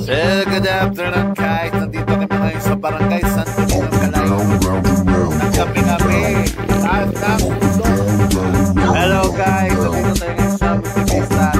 Good afternoon guys, nandito kami ngayon sa Barangay Santo Niño Calay. Nagkape-kape at ng puso. Hello guys, nandito tayo ngayon sa Multivista.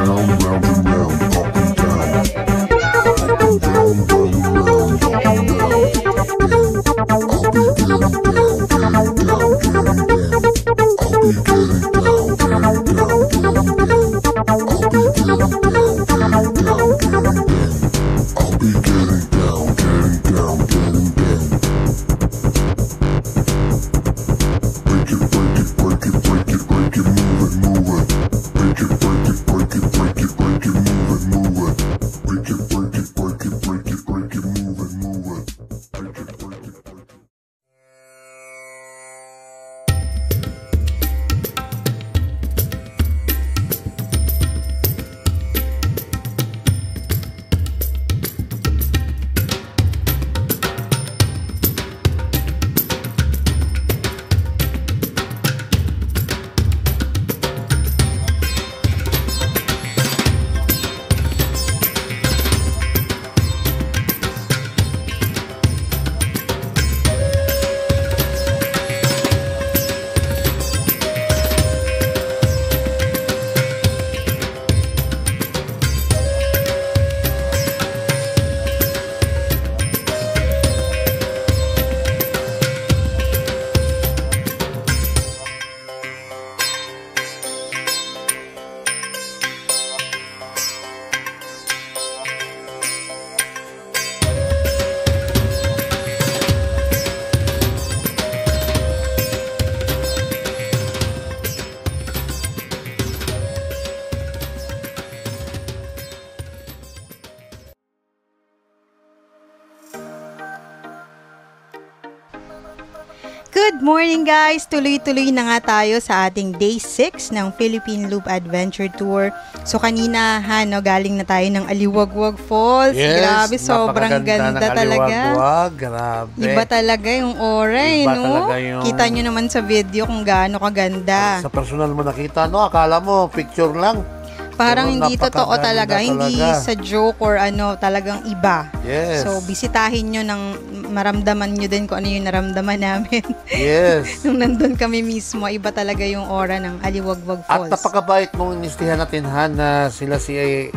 Good morning guys! Tuloy-tuloy na nga tayo sa ating day 6 ng Philippine Loop Adventure Tour. So kanina galing na tayo ng Aliwagwag Falls. Yes, grabe, sobrang ganda talaga. Grabe. Iba talaga yung aura, no? Kita nyo naman sa video kung gaano kaganda. Sa personal mo nakita, no? Akala mo picture lang. Parang hindi totoo talaga, hindi sa joke or talagang iba. Yes. So, bisitahin nyo nang maramdaman nyo din kung ano yung naramdaman namin. Yes. Nung nandun kami mismo, iba talaga yung aura ng Aliwagwag Falls. At napakabait nung inistihan natin, na sila si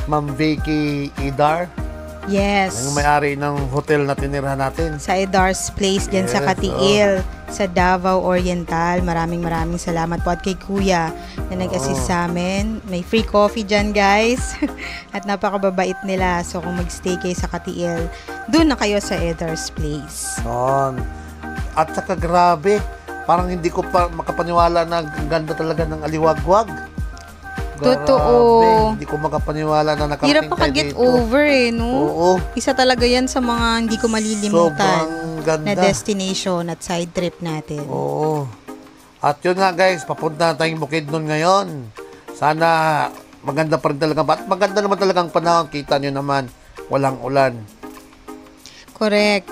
Ma'am Vicky Idar. Yes. Yung may-ari ng hotel na tinirahan natin. Sa Idar's Place dyan sa Katiil, sa Davao Oriental. Maraming salamat po at kay Kuya na nag-assist sa amin. May free coffee dyan guys. At napakababait nila. So kung mag-stay kayo sa Katiil, doon na kayo sa Idar's Place. At saka grabe, parang hindi ko pa makapaniwala na ang ganda talaga ng Aliwagwag. Totoo. Hindi ko makapaniwala na nakarating hirap pa ka-get over no? Oo. Isa talaga yan sa mga hindi ko malilimutan ganda na destination at side trip natin. Oo. At yun nga guys, papunta na tayong Bukidnon ngayon. Sana maganda pa rin talaga. At maganda naman talagang panahon. Kita nyo naman, walang ulan. Correct.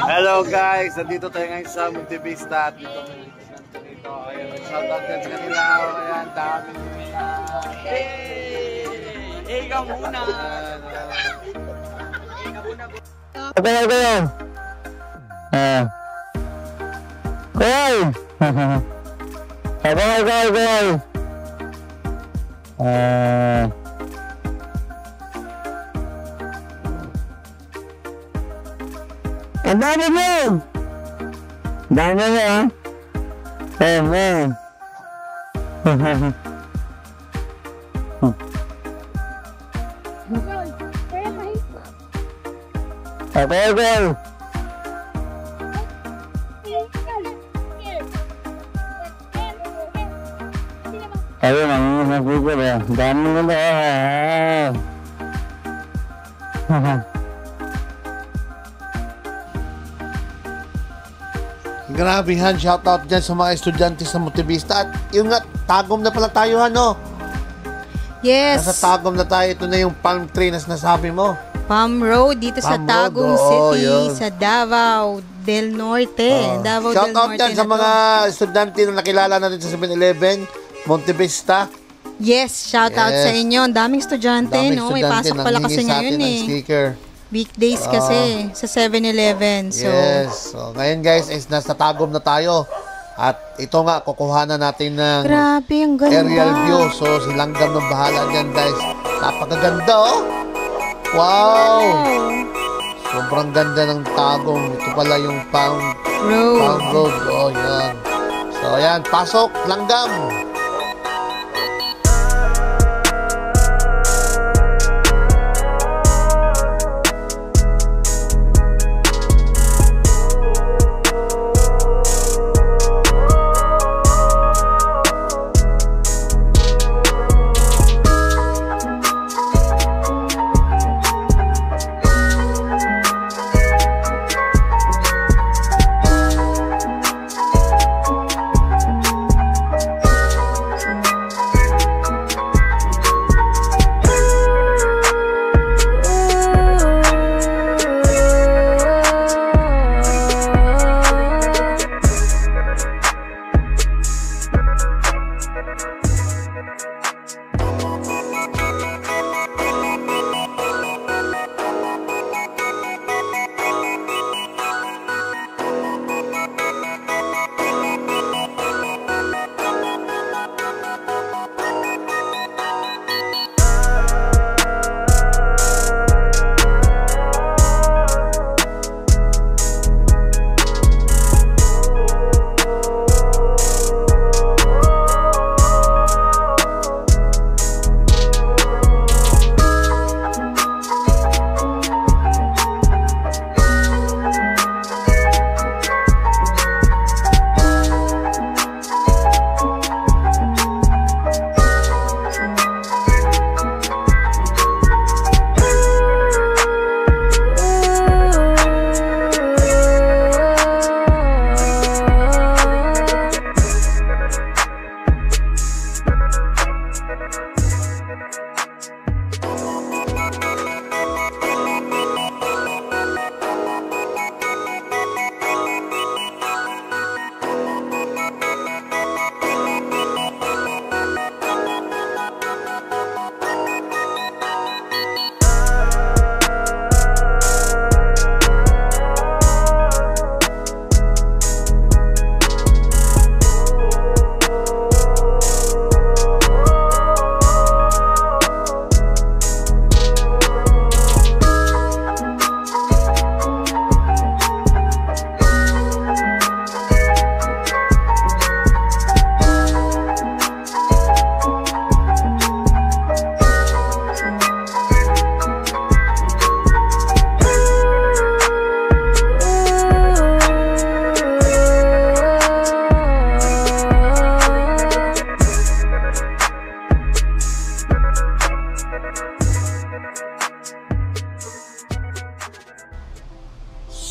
Hello guys, nandito tayo ngayon sa Multivista at dito ayun, shoutout din sa kanila. Ayan, dami nila. Hey, ikaw muna. Go. Ang dami mo! Dami mo, ha? Amen. Go. Ayun, ang nagigil, ha? Dami mo na, ha? Grabe han, shoutout dyan sa mga estudyante sa Multivista. At yung nga, Tagum na pala tayo no? Yes. Nasa Tagum na tayo. Ito na yung palm tree na sinasabi mo. Palm Road dito sa Palm Tagum Road, City, yun. sa Davao. del Norte. Davao Shout del out Norte dyan sa na to. mga estudyante na nakilala natin sa 7-Eleven, Monte Vista. Yes, shout out sa inyo. Ang daming estudyante, no? May pasok pala kasi ngayon eh. Sticker. Weekdays kasi sa 7-Eleven. So, yes. So, ngayon guys, is nasa Tagum na tayo. At ito nga, kukuhanan natin ng grabe, ang ganda. aerial view. So, si Langgam ng bahala dyan guys. Napakaganda oh. Wow! Sobrang ganda ng Tagum. Ito pala yung Pound Road. Oh, yan. So, ayan. Pasok, Langgam.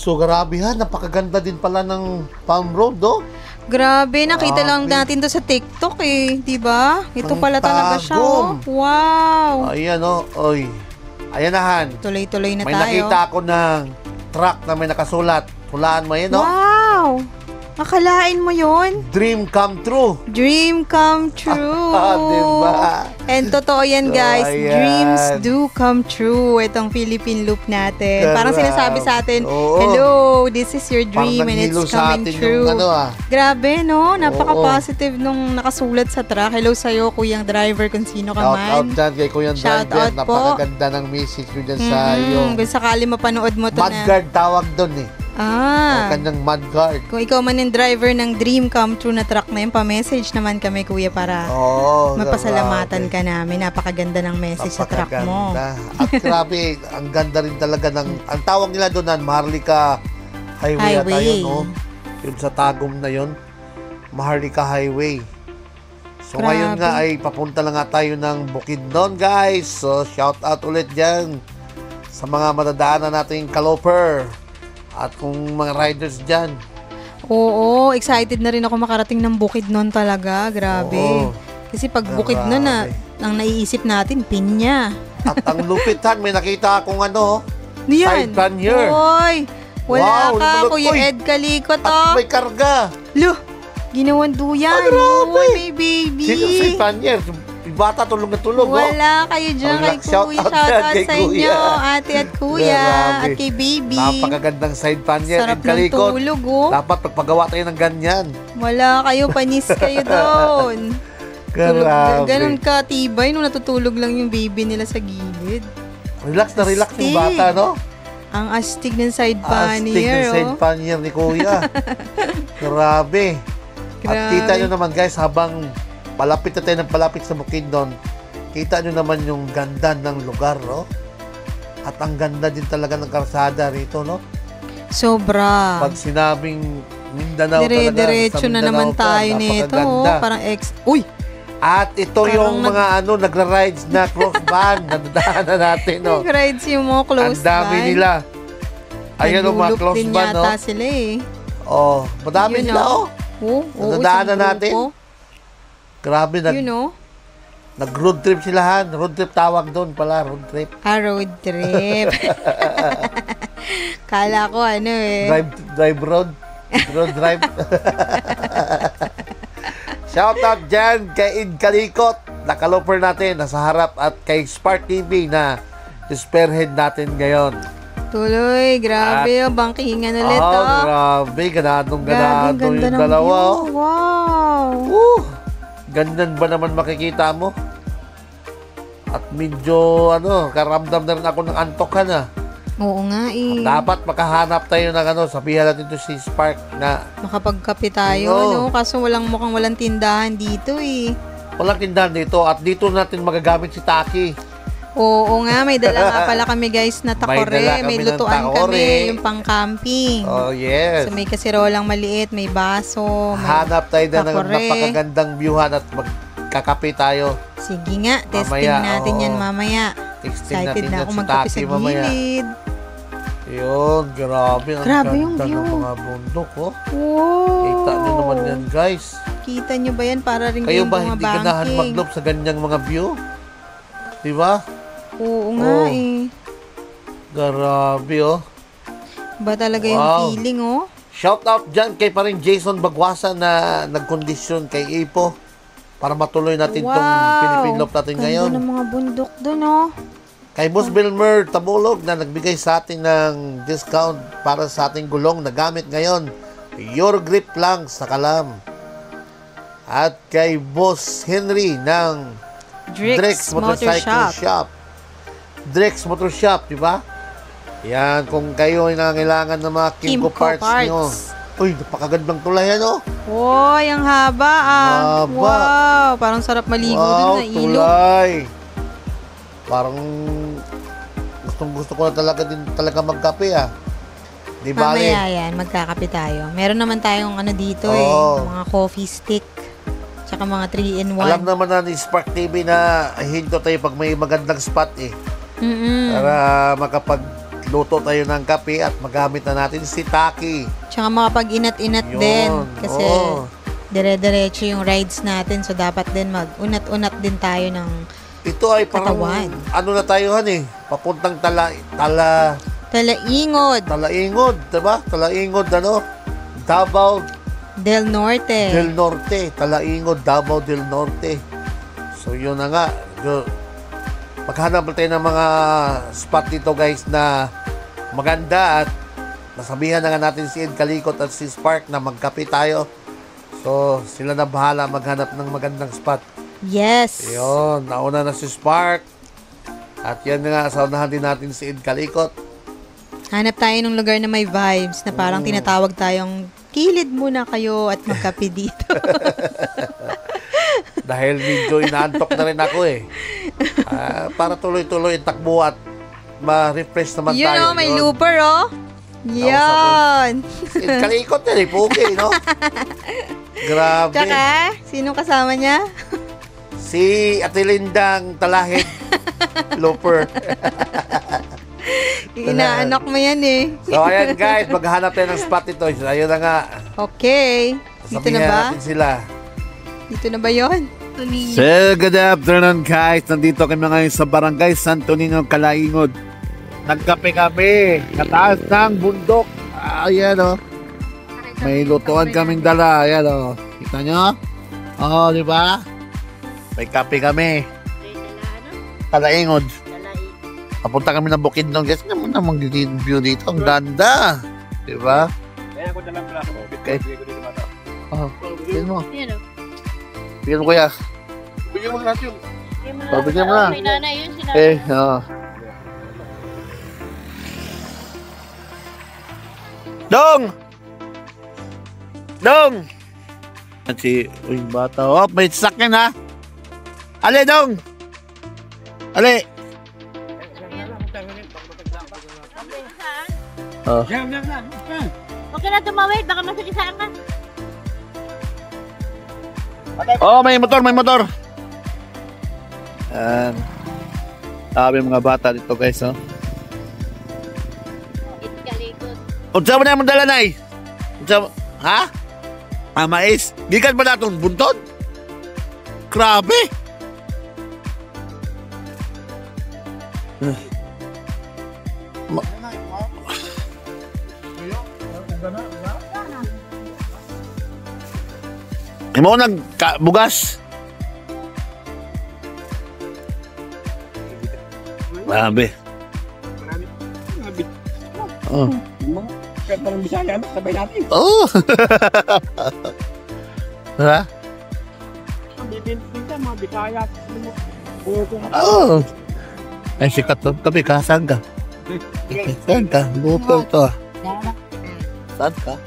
So, grabe ha. Napakaganda din pala ng Palm Road, oh. Grabe, nakita lang natin to sa TikTok eh. Diba? Ito pala talaga siya, oh. Wow! Ayan, oh. Oy. Ayan na, Han. Tuloy-tuloy na may tayo. May nakita ako ng truck na may nakasulat. Hulaan mo yan, oh. Wow! Akalain mo yun? Dream come true. Dream come true. Diba? And totoo yan, guys. So, dreams do come true. Itong Philippine Loop natin. Parang sinasabi sa atin, hello, this is your dream and it's coming true. Grabe, no? Napaka-positive nung nakasulat sa truck. Hello sa'yo, kuyang driver, kung sino ka man. Shout out dyan kay kuyang driver. Napakaganda ng message nyo dyan sa iyo. Kung sakali mapanood mo to na. Mudguard tawag doon eh. Ah. Kanyang mudguard. Kung ikaw man yung driver ng dream come true na truck na yun, pa-message naman kami, kuya, para mapasalamatan ka namin. Napakaganda ng message sa truck mo. At grabe, ang ganda rin talaga ng, ang tawag nila doon, Maharlika Highway. Yun, oh. Yun sa Tagum na yun, Maharlika Highway. So ngayon nga ay papunta lang nga tayo ng Bukidnon, guys. So shout out ulit dyan sa mga madadaanan nating Caloper. At kung mga riders dyan. Oo, excited na rin ako makarating ng Bukidnon talaga. Grabe. Kasi pag Bukidnon na, ang naiisip natin, pinya. At ang lupitan, may nakita akong Yan. side pannier. Oy! Wala ka, lumulot. Kuya Uy, Ed Kalikot, at oh. may karga. Lo, ginawan duyan. grabe. Uy, may baby. Sino si Panier? Yung bata tulog na tulog. Wala kayo dyan kay Relax, shout Kuya. out Shout dyan out kay sa Kuya. inyo, ate at Kuya, Grabe. at kay baby. Napakagandang side Panier. Sarap Ed ng Kalikot. tulog, oh. Dapat pagpagawa tayo ng ganyan. Wala kayo, panis kayo doon. Grabe. Ganun ka, tibay, nung natutulog lang yung baby nila sa gilid. Relax na relax yung Astig. bata, no? Ang astig ng side Astig pannier, ng side oh. Panier ni Kuya. Grabe. At Grabe. kita nyo naman guys, habang palapit na tayo ng palapit sa Bukidnon, kita nyo naman yung ganda ng lugar, no? At ang ganda din talaga ng karsada rito, no? Sobra. Pag sinabing Mindanao talaga, Dire-diretso sa na Mindanao naman ka, tayo nito. napakaganda. Parang Uy! At ito Parang yung mga nagra-rides na cross van na dadaanan natin, no? Nag-rides yung mga close Ang dami by. nila. Ayan o, mga Nag-loop close din van, no? yata sila eh. Oh, madami Yun, sila, oh. oh. Oo, Nadaanan isang natin. grupo. Grabe, You know? nag-road trip silahan. Road trip tawag doon pala, road trip. Road trip. Kala ko ano eh. Drive road. Road drive. Shout out dyan kay Ed Kalikot. Nakaloper natin, nasa harap. At kay Spark TV na spearhead natin ngayon. Tuloy, grabe oh, bangkingan ulit oh. Grabe, ganadong Grabe, ganado ganda yung ng dalawa. view. Oh. Wow. Ganyan ba naman makikita mo? At medyo, karamdam na rin ako ng antokan, ah. Oo nga eh. Dapat makahanap tayo ng sabihan natin to si Spark na Makapagkape tayo, Oo. no? Kaso mukhang walang tindahan dito eh. walang tindahan dito at dito natin magagamit si Taki. Oo nga, may dala nga pala kami guys na May dala takore. kami May ng lutuan takore. kami, yung pang-camping. Oh, yes. So may kasirolang maliit, may baso, may... Hanap tayo na ng takore. napakagandang viewhan at magkakape tayo. Sige nga, testing Mamaya, natin oo. yan mamaya. Texting Excited natin na yan ako si magkape Taki sa mamaya. gilid. Yun, grabe. Ang Grabe yung ganda view. ng mga bundok, oh. Wow! Kita nyo naman yan, guys. Kita nyo ba yan? Para rin Kayo kayong ba hindi ganahan bumabangking. mag-loop sa ganyang mga view? Diba? Oo nga Oh. eh. Grabe, oh. Ba talaga yung Wow. feeling, oh? Shout out dyan kay pa rin Jason Bagwasa na nagkondisyon kay Ipo para matuloy natin tong Philippine Loop natin Ganda ngayon. ng mga bundok dun, oh. Kay Boss Bilmer Tabulog na nagbigay sa atin ng discount para sa ating gulong na gamit ngayon. Your grip lang sa kalam. At kay Boss Henry ng Drix Motorcycle Motor Shop. Shop. Drix Motor Shop, di ba? Yan, kung kayo ay nangangailangan ng mga Kimco parts nyo. Uy, napakagandang tulay yan, oh. Uy, ang haba, ah. Haba. Wow, parang sarap maligo dun na ilog. tulay. Parang gusto ko na talaga magkape, ah. Di ba? Mamaya yan, magkakape tayo. Meron naman tayong dito Oo. mga coffee stick. Tsaka mga 3-in-1. Alam naman na ni Spark TV na hinto tayo pag may magandang spot, eh. Para makapagluto tayo ng kape at magamit na natin si Taki. Tsaka makapag-inat-inat Yun, din. Kasi oo. dire-diretso yung rides natin. So, dapat din mag-unat-unat din tayo ng... Ito ay parang, Katawan. na tayo, papuntang Talaingod Talaingod, diba? Talaingod, Davao del Norte. del Norte. Talaingod, Davao del Norte. So, yun na nga. Maghanap tayo ng mga spot dito, guys, na maganda at nasabihan na nga natin si Ed Kalikot at si Spark na magkape tayo. So, sila na bahala maghanap ng magandang spot. Yes. Yun, nauna na si Spark. At yan nga, saunahan din natin si Ed Kalikot. Hanap tayo ng lugar na may vibes na parang tinatawag tayong kilid muna kayo at magkape dito. Dahil medyo inaantok na rin ako eh. Para tuloy-tuloy ang takbo at ma-refresh naman tayo. May Yun. looper, oh. Yan. Si Ed Kalikot yan eh, pugi, no? Grabe. Tsaka, sinong kasama niya? Si Atilindang Talahid Looper. Inaanak mo yan eh. So ayan guys, maghanap tayo ng spot ito. Ayun na nga. Okay. Dito na Sabihan ba? natin sila. Dito na ba yun? So, good afternoon guys. Nandito kami ngayon sa Barangay Santo Niño, Kalaingod. Nagkape kami. Kataas ng bundok. Ayan o. May lutuan kaming dala. Ayan o. Kita nyo? Oo, di ba? May kape kami. Talaingod. Papunta kami ng Bukidnon. Guys, naman namang view dito. Ang ganda. Di ba? Kaya ko na lang pala. Okay. Oh, bigyan mo. Yan o. Bigyan mo kuya. Bigyan mo natin yung... Bigyan mo na. May nanay yun, sinabi. Oo. Dong! Dong! At si uy, bata. Oh, may sakyan ha. Ale, Dong! Ale! Oh. Okay na tumawid, baka masagisaan ka. Oh, may motor, may motor. Ayan. Sabi mga bata dito guys, oh. Itkalikot. Unsa mo na mong dala, Nay? Unsa mo? Ha? Ah, mais? Gikan ba natong buntot? Grabe! Imo nagbugas. Grabe. Oh. Kaya parang Bisaya, sabay natin. Oh. Ha? Minsan mga Bisaya. Oh. Ay, sikat to. Tabi ka, saan ka? Saan ka? Butol to. Saan ka?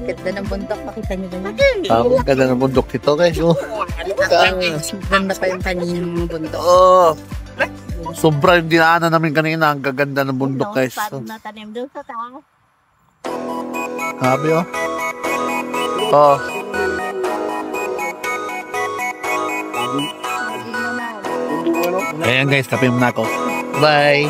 Ganda ng bundok, pakita nyo na Ang ganda ng bundok dito guys. Oh. Ganda pa yung kaninang bundok. Oh. Sobra yung dinaanan namin kanina. Ang gaganda ng bundok guys. Paano natanim doon sa taas? Sabi oh. Oh. Ayan guys, kape muna ako. Bye.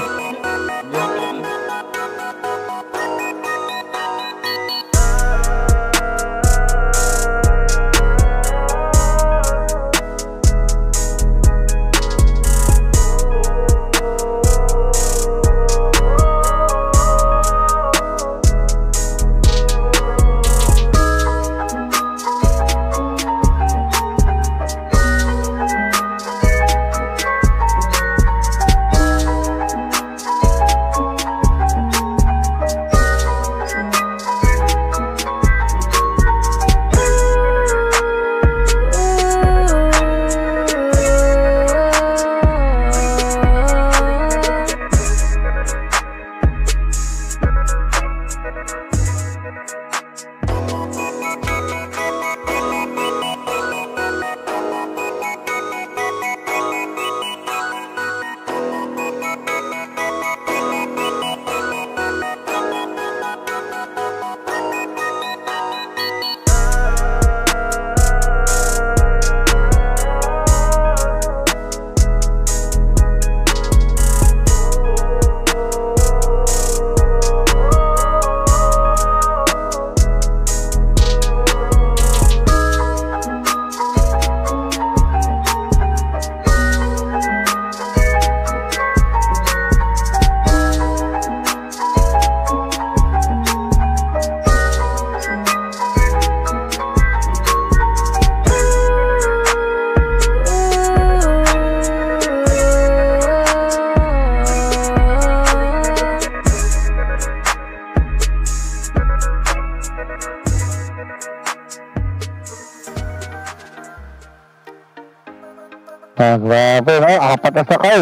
Grabe, no? Apat na sakay.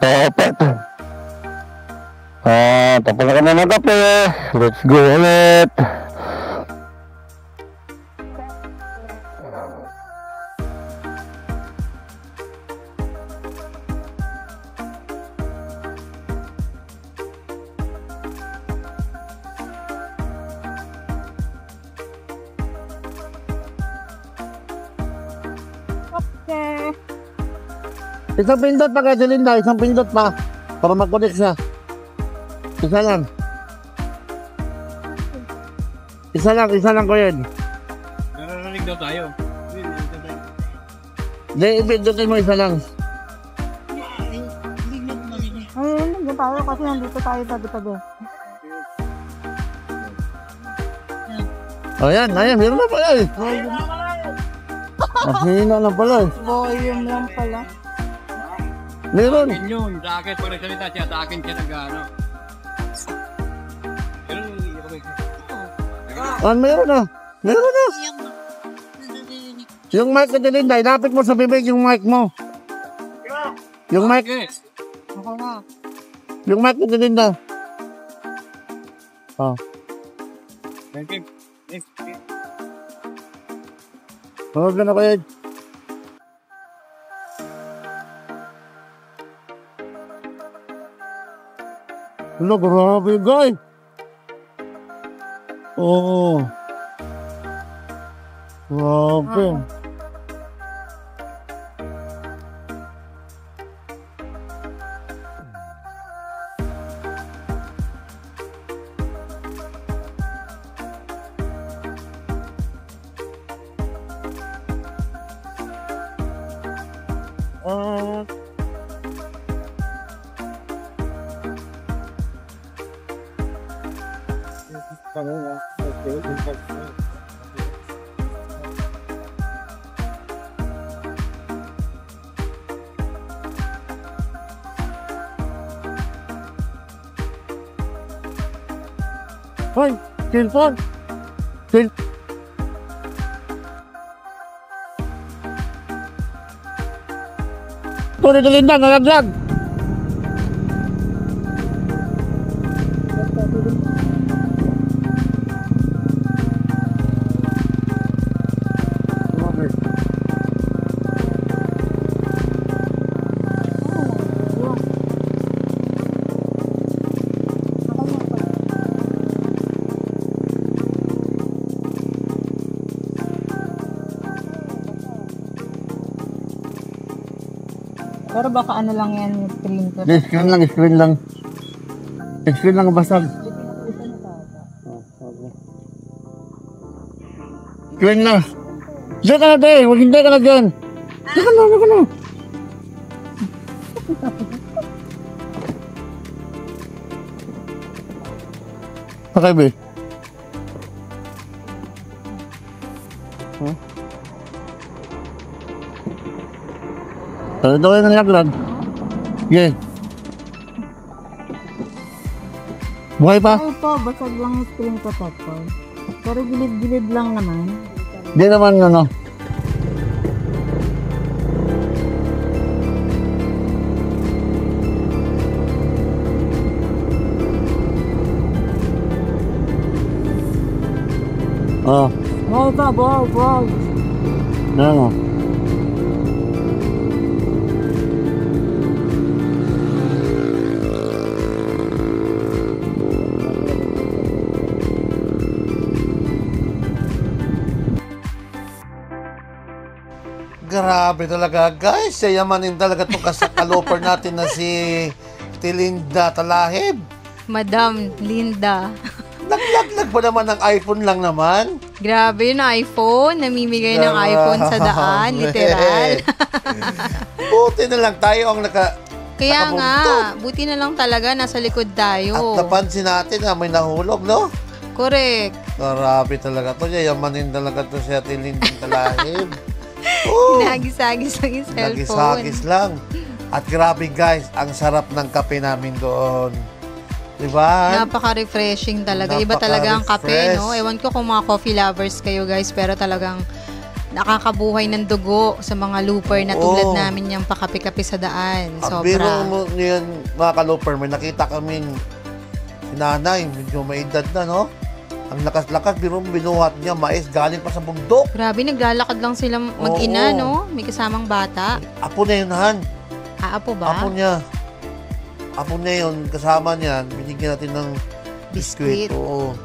Apat. Tapos na kami ng kape. Let's go ulit. Isang pindot pa kay Linda, isang pindot pa. Para mag-connect siya. Isa lang. Isa lang ko yun. Naranig daw tayo. Hindi, ipindutin mo isa lang. na tayo kasi nandito tayo tabi-tabi. Ayan, meron na pala eh. Mahina na pala eh. Volume lang pala. Meron. Yun, sa akin, pag nagsalita siya, sa akin siya nag-ano. Meron na. Meron na. Yung mic na Linda, ilapit mo sa bibig yung mic mo. Yung mic. Ako na. Yung mic na Linda. Oh. Huwag na kayo. Hello, grabe guys. Oh. Grabe. Hoy, cellphone. Tuloy na Linda, nalaglag. Pero baka ano lang yan, screen ko. Screen lang. Screen lang basag. Screen lang. Diyan ka na tayo, huwag hindi ka na dyan. Diyan ka na. Okay, be. Huh? Ito kayo nalaglag. Yeah. Buhay pa? Ay po, basag lang yung screen protector. Pero gilid-gilid lang naman. Di naman ano. Oh. Wow. Ano? Grabe talaga guys, yayamanin talaga itong kasakaloper natin na si Linda Talahib. Madam Linda. Naglaglag pa naman ng iPhone lang naman. Grabe yun, iPhone. Namimigay ng iPhone sa daan, literal. Buti na lang tayo ang Kaya nga, nakabuntot. buti na lang talaga, nasa likod tayo. At napansin natin na may nahulog, no? Correct. Grabe talaga to, yayamanin talaga to si Ate Linda Talahib. Nagis-agis lang yung cellphone. Nagis-agis lang. At grabe guys, ang sarap ng kape namin doon. Diba? Napaka-refreshing talaga. Iba talaga ang kape, no? Ewan ko kung mga coffee lovers kayo guys, pero talagang nakakabuhay ng dugo sa mga looper na tulad namin yung pakape-kape sa daan. Sobra. Biro mo ngayon, mga ka-looper, may nakita kaming si nanay, medyo may edad na, no? Ang lakas-lakas, binuhat niya, mais galing pa sa bundok. Grabe, naglalakad lang sila mag-ina, no? May kasamang bata. Apo na yun, Han. Apo ba? Apo niya. Apo niya yun, kasama niya, binigyan natin ng biskwit. Oo.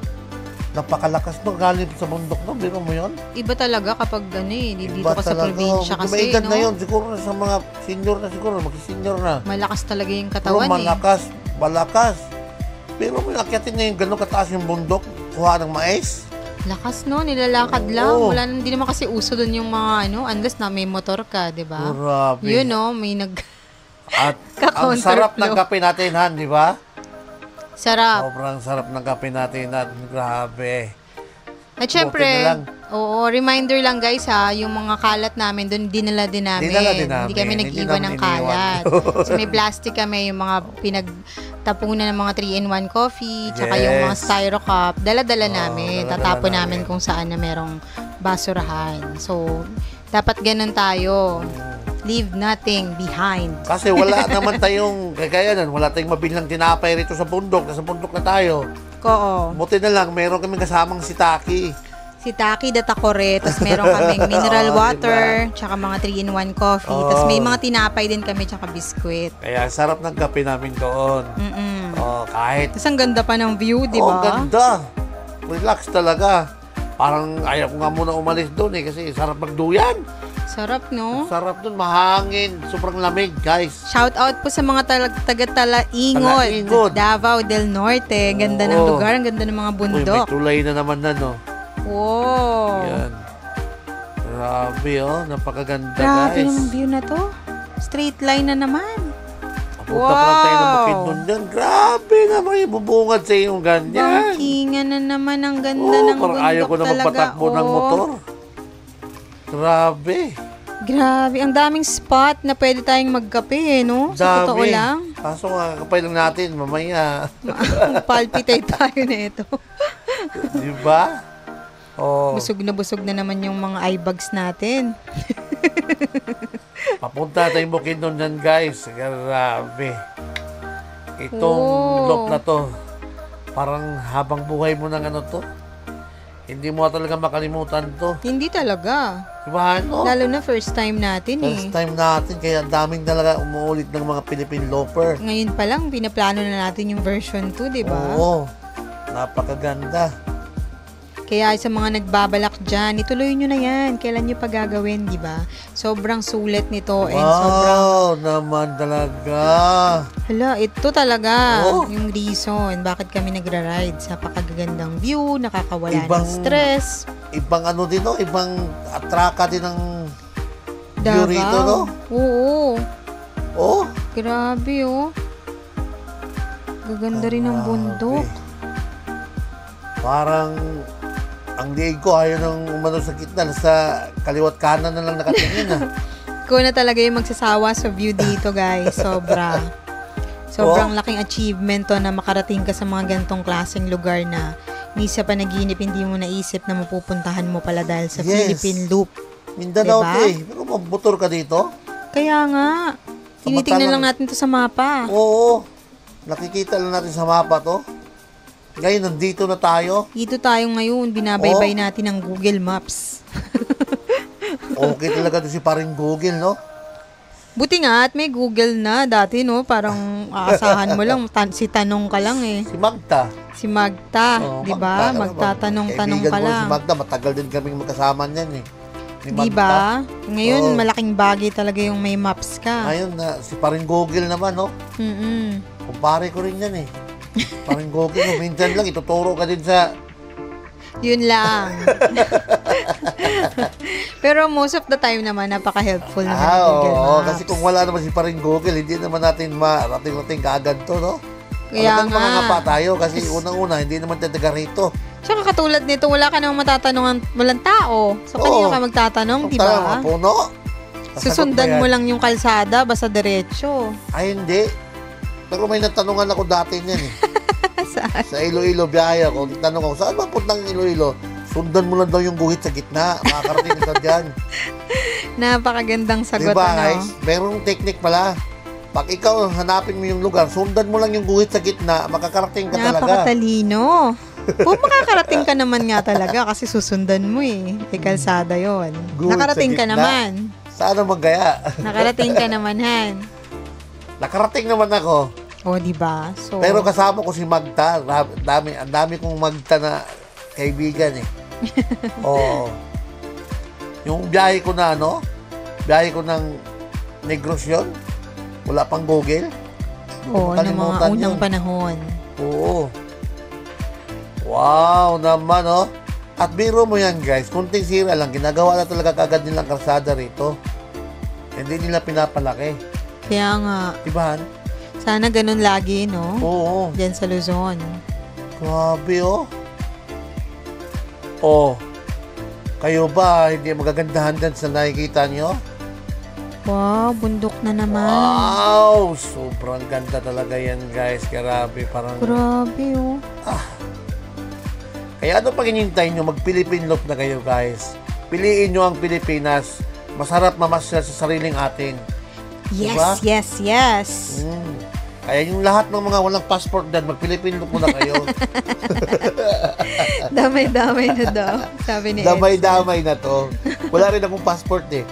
Napakalakas no, galing sa bundok no, biro mo yun? Iba talaga kapag dito ka sa probinsya kasi, may edad no? na yun, siguro sa mga senior na siguro, mag-senior na. Malakas talaga yung Pero katawan, malakas. Pero may akyatin na yung gano'ng kataas yung bundok, kuha ng mais. Lakas no, nilalakad lang. Wala nang, hindi naman kasi uso doon yung mga unless na may motor ka, di ba? Grabe. Yun no, may At ang sarap ng kape natin, Han, di ba? Sarap. Sobrang sarap ng kape natin, Han. Grabe. At syempre, Buti na lang. oo, reminder lang guys ha, yung mga kalat namin doon, dinala din namin. Hindi kami nag-iwan ng kalat. So may plastic kami, yung mga pinagtapunan ng mga 3-in-1 coffee, tsaka yung mga styro cup, dala-dala namin. Tatapon namin kung saan na merong basurahan. So, dapat ganun tayo. Leave nothing behind. Kasi wala naman tayong kakayanan, wala tayong mabilang tinapay rito sa bundok. Nasa bundok na tayo. Oo. Buti na lang, meron kaming kasamang si Taki. Si Taki de Takore, tapos meron kaming mineral water, tsaka mga 3-in-1 coffee, tapos may mga tinapay din kami, tsaka biskwit. Kaya sarap ng kape namin doon. Kahit. Tapos ang ganda pa ng view, di Oh, ba? ganda. Relax talaga. Parang ayaw ko nga muna umalis doon kasi sarap magduyan. Sarap, no? Sarap doon, mahangin. Sobrang lamig, guys. Shout out po sa mga taga-Talaingod, Talaingod. Davao del Norte. Ganda ng lugar, ang ganda ng mga Uy, bundok. may tulay na naman na, no? Wow. Yan. Grabe, napakaganda, Grabe guys. naman view na to. Straight line na naman. Punta pa lang tayo ng Bukidnon dyan. Grabe naman, ibubungad sa iyong ganyan. Bangkingan na naman, ang ganda ng parang bundok ayaw ko na talaga. magpatakbo ng motor. Grabe. Grabe, ang daming spot na pwede tayong magkape, no? Sa totoo Dami. lang. Kaso nga, kapay lang natin, mamaya. Palpitate tayo na ito. Diba? Oh, Busog na naman yung mga eye bags natin. papunta tayong Bukidnon dyan, guys. Grabe. Itong loop na to, parang habang buhay mo ng ano to, hindi mo talaga makalimutan to. Hindi talaga. Diba, ano? Lalo na first time natin First time natin, kaya daming talaga umuulit ng mga Philippine loafer. Ngayon pa lang, pinaplano na natin yung version 2, di ba? Oo. Napakaganda. Kaya sa mga nagbabalak dyan, ituloy nyo na yan. Kailan nyo pa gagawin, di ba? Sobrang sulit nito and sobrang... Wow, naman talaga. Hala, ito talaga Oh. yung reason bakit kami nagra-ride. Sa napakagandang view, nakakawala ng Ibang- stress. Ibang ano din, no? Ibang atraka din ng view Davao. rito, no? Oo. Oh, Grabe, oh. Gaganda rin ng bundok. parang ang liig ko ayaw nang umano sa gitna. Sa kaliwat kanan na lang nakatingin, Ikaw na talaga yung magsasawa sa view dito, guys. Sobra. Sobrang laking achievement to na makarating ka sa mga gantong klaseng lugar na ni sa panaginip hindi mo naisip na mapupuntahan mo pala dahil sa Yes. Philippine Loop. Mindanao Diba? to eh. Pero mabutor ka dito? Kaya nga, tinitingnan lang natin to sa mapa. Oo. Nakikita lang natin sa mapa to. Ngayon, nandito na tayo. Dito tayo ngayon, binabaybay natin ng Google Maps. Okay talaga to si paring Google, no? Buti nga at may Google na dati, no? Parang aasahan mo lang, si tanong ka lang eh. Si Magda. Si Magta, Oo, di ba? Magda. Magtatanong-tanong Kaibigan ka ko lang. si Magda, matagal din kaming magkasama niyan eh. Si Di Magda. ba? Ngayon, Oo. malaking bagay talaga yung may maps ka. Ngayon, si paring Google naman, no? Mm-mm. Kumpare ko rin yan eh. Paring Google, no? Minsan lang, ituturo ka din sa... Yun lang. Pero most of the time naman, napaka-helpful naman ng Google oo. Maps. Kasi kung wala naman si paring Google, hindi naman natin marating-rating kaagad to, no? Kaya Talagang nga. mangangapa tayo kasi unang-una, hindi naman tayo taga rito. Tsaka katulad nito, wala ka namang matatanungan, walang tao. So, kanina Oo. ka magtatanong, di Tayo, ba? mga puno. Sasagot Susundan ba mo yan? lang yung kalsada, basta diretso. Ay, hindi. Pero may natanungan ako dati niyan eh. Saan? Sa Iloilo, biyahe ako. Tanong ako, saan ba puntang Iloilo? Sundan mo lang daw yung guhit sa gitna. Makakarating ka dyan. Napakagandang sagot, Diba, ano? guys? Merong technique pala. Pag ikaw hanapin mo yung lugar, sundan mo lang yung guhit sa gitna, makakarating ka talaga. Napakatalino. Makakarating ka naman nga talaga kasi susundan mo eh. May kalsada yon. Guhit Nakarating sa ka gitna. naman. Sana magaya. Nakarating ka naman, Han. Nakarating naman ako. O, di ba? So, Pero kasama ko si Magda. Ang dami kong Magda na kaibigan eh. Oo. Yung biyahe ko na biyahe ko ng Negros yun. Wala pang Google. Oo, ng mga Kalimutan unang yun. panahon. Oo. Wow naman, At biro mo yan, guys. Kunting sira lang. Ginagawa na talaga kagad nilang kalsada rito. Hindi nila pinapalaki. Kaya nga. Diba? Sana ganun lagi, no? Oo. Diyan sa Luzon. Grabe, oh. Oh. Kayo ba, hindi magagandahan din sa nakikita nyo? Wow, bundok na naman. Wow! Sobrang ganda talaga yan, guys. Grabe, parang... Grabe, oh. Kaya ano pag hinintay nyo, mag-Philippine look na kayo, guys. Piliin nyo ang Pilipinas. Masarap mamasyal sa sariling atin. Yes, Diba? yes. Kaya yung lahat ng mga walang passport dyan, mag-Philippine look muna kayo. Damay-damay na daw. Sabi ni Damay-damay na to. Wala rin akong passport eh.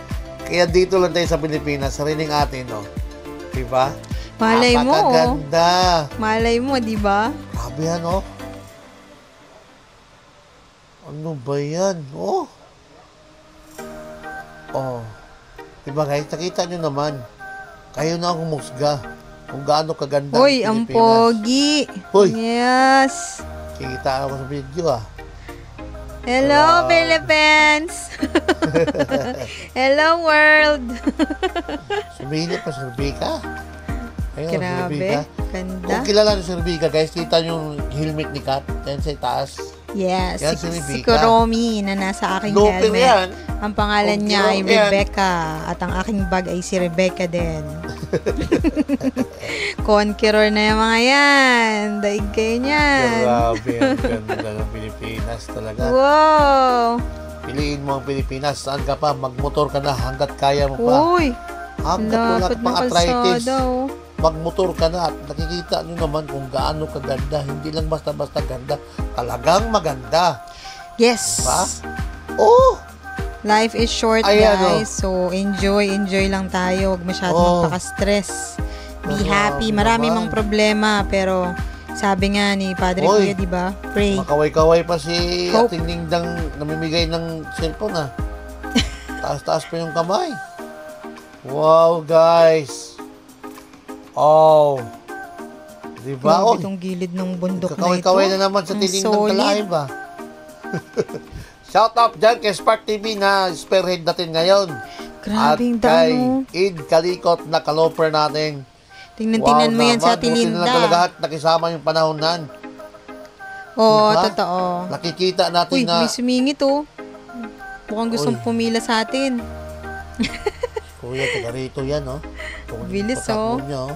Kaya dito lang tayo sa Pilipinas, sariling atin, no? Diba? Malay mo, oh. Napakaganda. Malay mo, di ba? Grabe yan, oh. Ano ba yan? Oh. Oh. Diba guys, nakita nyo naman. Kayo na ang humusga kung gaano kaganda Uy, ang pogi. Uy. Yes. Kikita ako sa video, ah. Hello, Wow. Philippines. Hello, world. Sumili pa, Sir Vika. Ayun, Sir Grabe. Vika. Ganda. Kung kilala ni Sir Vika, guys, kita nyo yung helmet ni Kat. Yan sa taas. Yes, Yan, si si Kuromi na nasa aking Lupin helmet. yan. Ang pangalan Kung niya ay Kuromi yan. Rebecca at ang aking bag ay si Rebecca din. Conqueror na yung mga yan. Daig kayo niyan. Grabe, ang ganda ng Pilipinas talaga. Wow. Piliin mo ang Pilipinas. Saan ka pa? Magmotor ka na hanggat kaya mo pa. Uy. Hanggat wala Lapad ka pang ng arthritis. kalsada, oh. Magmotor ka na at nakikita nyo naman kung gaano kaganda. Hindi lang basta-basta ganda. Talagang maganda. Yes. Diba? Oh! Life is short, Ayan, guys. So, enjoy lang tayo. Huwag masyadong magpaka-stress. Be Grabe happy. Marami naman. mang problema, pero sabi nga ni Padre Oy. Kuya, di ba? Pray. Makaway-kaway pa si Hope. Ating Ningdang namimigay ng cellphone, ah. Taas-taas pa yung kamay. Wow, guys. Oh. Diba? Grabe Oh, itong gilid ng bundok na ito. kakaway-kaway na naman sa Ang Tinindang solid. Live, ah. Shout out dyan kay Spark TV na spearhead natin ngayon. At Grabing kay damo. Id Kalikot na kaloper natin. Tingnan mo yan sa Buti na lang talaga Tilinda. at nakisama yung panahon nan. Oo, Diba? totoo. Nakikita natin Uy, na may sumingit, oh. Mukhang gustong Uy. pumila sa atin. Kuya, taga rito yan, oh. Kung Bilis, patakbo oh. niya, oh.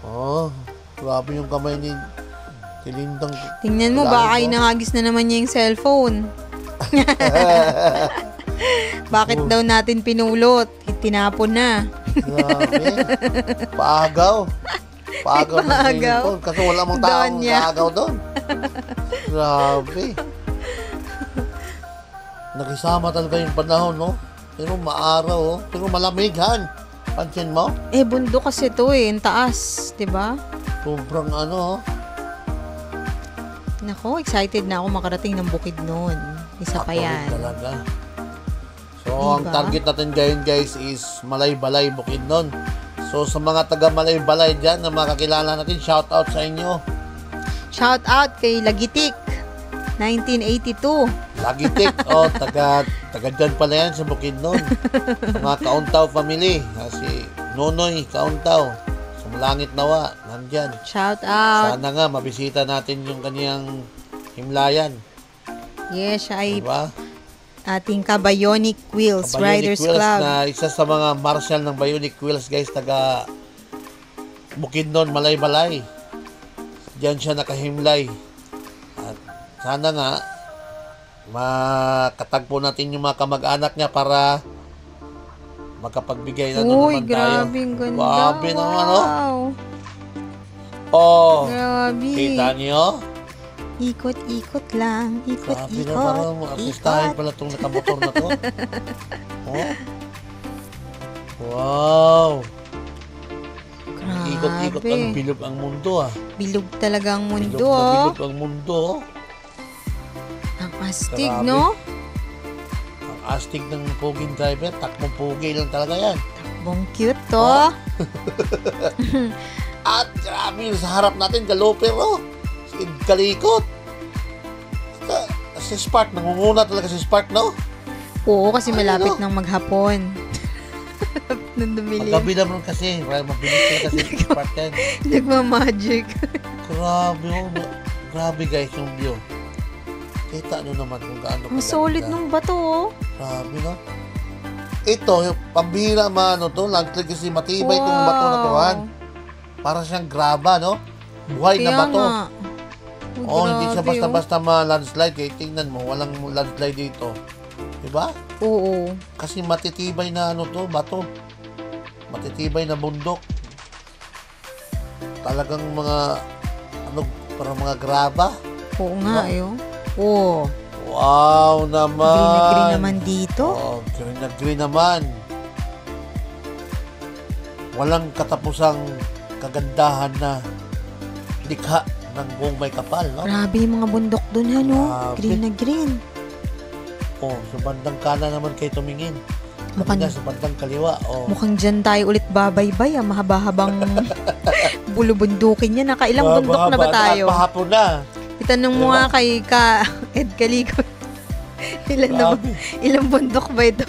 Oh, grabe yung kamay ni Tilindang. Tingnan mo, Wala baka ito. inahagis na naman niya yung cellphone. Bakit daw natin pinulot? Itinapon na. Grabe. Paagaw. Paagaw ng Paagaw. cellphone. Kasi wala mong taong Donya. kaagaw doon. Grabe. Nakisama talaga yung panahon, no? Pero maaraw, oh. Pero malamighan. Pansin mo? Eh, bundok kasi to eh. Ang taas, di ba? Sobrang ano, oh. Nako, excited na ako makarating ng Bukidnon. Isa pa Ako rin yan. talaga. So, Diba? ang target natin ngayon, guys, is Malay-Balay, Bukidnon. So, sa mga taga Malay-Balay dyan na makakilala natin, shout out sa inyo. Shout out kay Lagitik, 1982. Lagitik, oh, taga dyan pala yan sa Bukidnon. Sa mga Kauntaw family. Si Nonoy Kauntaw. Sa Malangit Nawa, nandyan. Shout out. Sana nga, mabisita natin yung kaniyang himlayan. Yes, siya ay Diba? ating Kabayonic Wheels Bionic Riders Wheels Club. na isa sa mga marshal ng Bionic Wheels, guys, taga Bukidnon, Malay-Balay. Diyan siya nakahimlay. At sana nga makatagpo natin yung mga kamag-anak niya para magkapagbigay na Uy, naman tayo. grabe, ang ganda. Grabe naman, oh. Wow. Oh, Grabe. kita niyo? Ikot-ikot lang. Grabe na, Ikot-ikot. parang artistahin pala itong nakamotor na to. Oh. Wow. Ikot-ikot ang Grabe. bilog ang mundo, ah. Bilog talaga ang Bilog mundo, na oh. bilog ang mundo, oh. Ang astig, Grabe. no? Ang astig ng poging driver, takbong pogi lang talaga yan. Bong cute, to. Oh. At grabe, sa harap natin, galoper, oh. Si Kalikot. Si Spark, nangunguna talaga si Spark, no? Oo, kasi Ay, malapit no. nang maghapon. Nung dumili. Paggabi naman kasi, mabilis ka kasi part 10. Nagmamagic. Grabe, grabe guys yung view. Kita nyo naman kung gaano Ang solid nung bato, oh. Grabe, no? Ito, yung pambihira to, landslide kasi matibay itong bato na to, han. Para siyang graba, no? Buhay na bato. Hindi siya basta-basta ma-landslide. Kaya tingnan mo, walang landslide dito. Diba? Oo. Kasi matitibay na bato. Matitibay na bundok. Talagang mga, parang mga graba. Oo nga, Oo. Wow naman. Green na green naman dito. Green na green naman. Walang katapusang kagandahan na likha ng buong may kapal, no? Grabe yung mga bundok dun, Grabe. Green na green. Sa bandang kanan naman kayo tumingin. Mukhang, sa bandang kaliwa. Mukhang dyan tayo ulit babaybay, mahaba-habang bulubundukin niya. Nakailang bundok na ba tayo? Pahapon na. Itanong mo nga kay Ed Calico. Ilang bundok ba ito?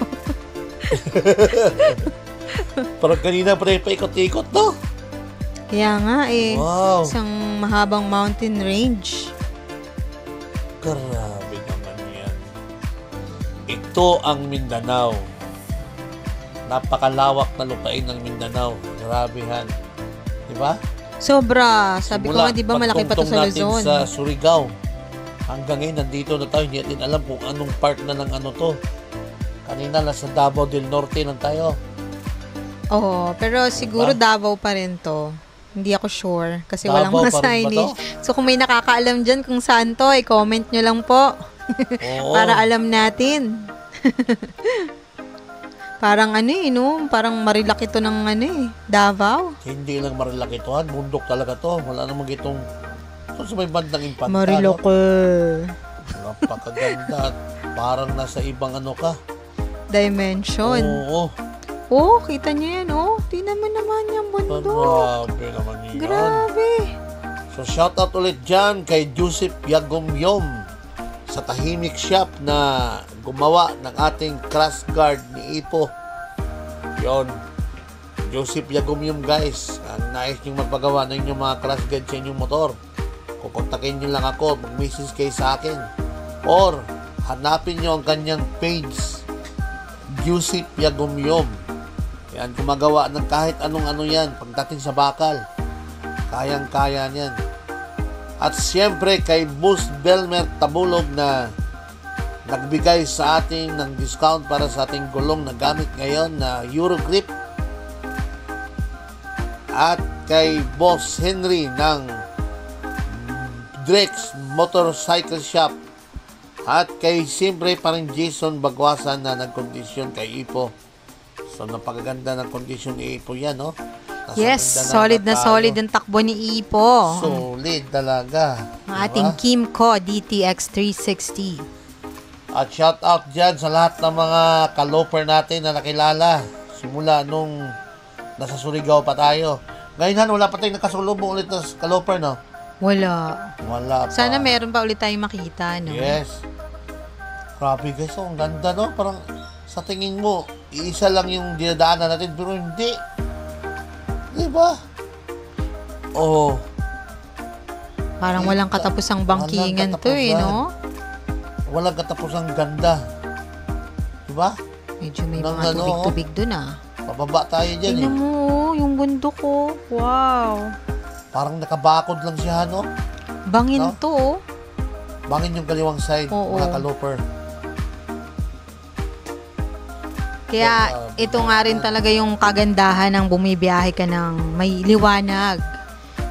Parang kanina pa rin paikot-ikot, no? Kaya nga Wow. Isang mahabang mountain range. Grabe naman yan. Ito ang Mindanao. Napakalawak na lupain ng Mindanao. Grabehan. Diba? Sobra. Sabi ko nga, di ba malaki pa to sa Luzon? Sa Surigao. Hanggang ngayon, nandito na tayo. Hindi natin alam kung anong part na ng to. Kanina, nasa Davao del Norte lang tayo. Oo, pero siguro Davao pa rin to. Hindi ako sure. Kasi walang Davao mga pa rin ba signage. So kung may nakakaalam dyan kung saan to, comment nyo lang po. Para alam natin. Parang parang marilaki to ng Davao. Hindi lang marilaki to, bundok talaga to. Wala namang itong sa may bandang Infanta. Marilaki. Napakaganda. Parang nasa ibang ka. Dimension. Oo. Kita nyo yan, Tingnan mo naman yung bundok. Grabe naman yun. Grabe. So shoutout ulit dyan kay Joseph Yagumyom sa Tahimik Shop na gumawa ng ating crash guard ni Ipo. Yon. Joseph Yagumyom guys. Ang nais nyo magpagawa ng inyong mga crash guard sa inyong motor. Kukontakin nyo lang ako. Mag-message kayo sa akin. Or hanapin nyo ang kanyang page. Joseph Yagumyom. Yan, gumagawa ng kahit anong yan pagdating sa bakal. Kayang-kaya niyan. At siyempre kay Boss Belmer Tabulog na nagbigay sa atin ng discount para sa ating gulong na gamit ngayon na Eurogrip. At kay Boss Henry ng Drex Motorcycle Shop. At kay siyempre pa rin Jason Bagwasan na nagkondisyon kay Ipo. So napakaganda ng kondisyon ni Ipo yan, no? Yes, solid na solid ang takbo ni Ipo. Solid talaga. Ang ating Kimco DTX 360. At shout out dyan sa lahat ng mga kaloper natin na nakilala. Simula nung nasa Surigao pa tayo. Ngayon wala pa tayong nakasulubong ulit na kaloper, no? Wala pa. Sana meron pa ulit tayong makita, no? Yes. Grabe guys, ang ganda, no? Parang sa tingin mo, iisa lang yung dinadaanan natin, pero hindi. Diba? Parang walang katapusang bangkingan to, no? Walang katapusang ganda. Diba? Medyo may mga tubig-tubig dun, Pababa tayo dyan, Tingnan mo, yung bundok, Wow. Parang nakabakod lang siya, no? Bangin to, Bangin yung kaliwang side, mga kaloper. Kaya ito nga rin talaga yung kagandahan ng bumibiyahe ka ng may liwanag.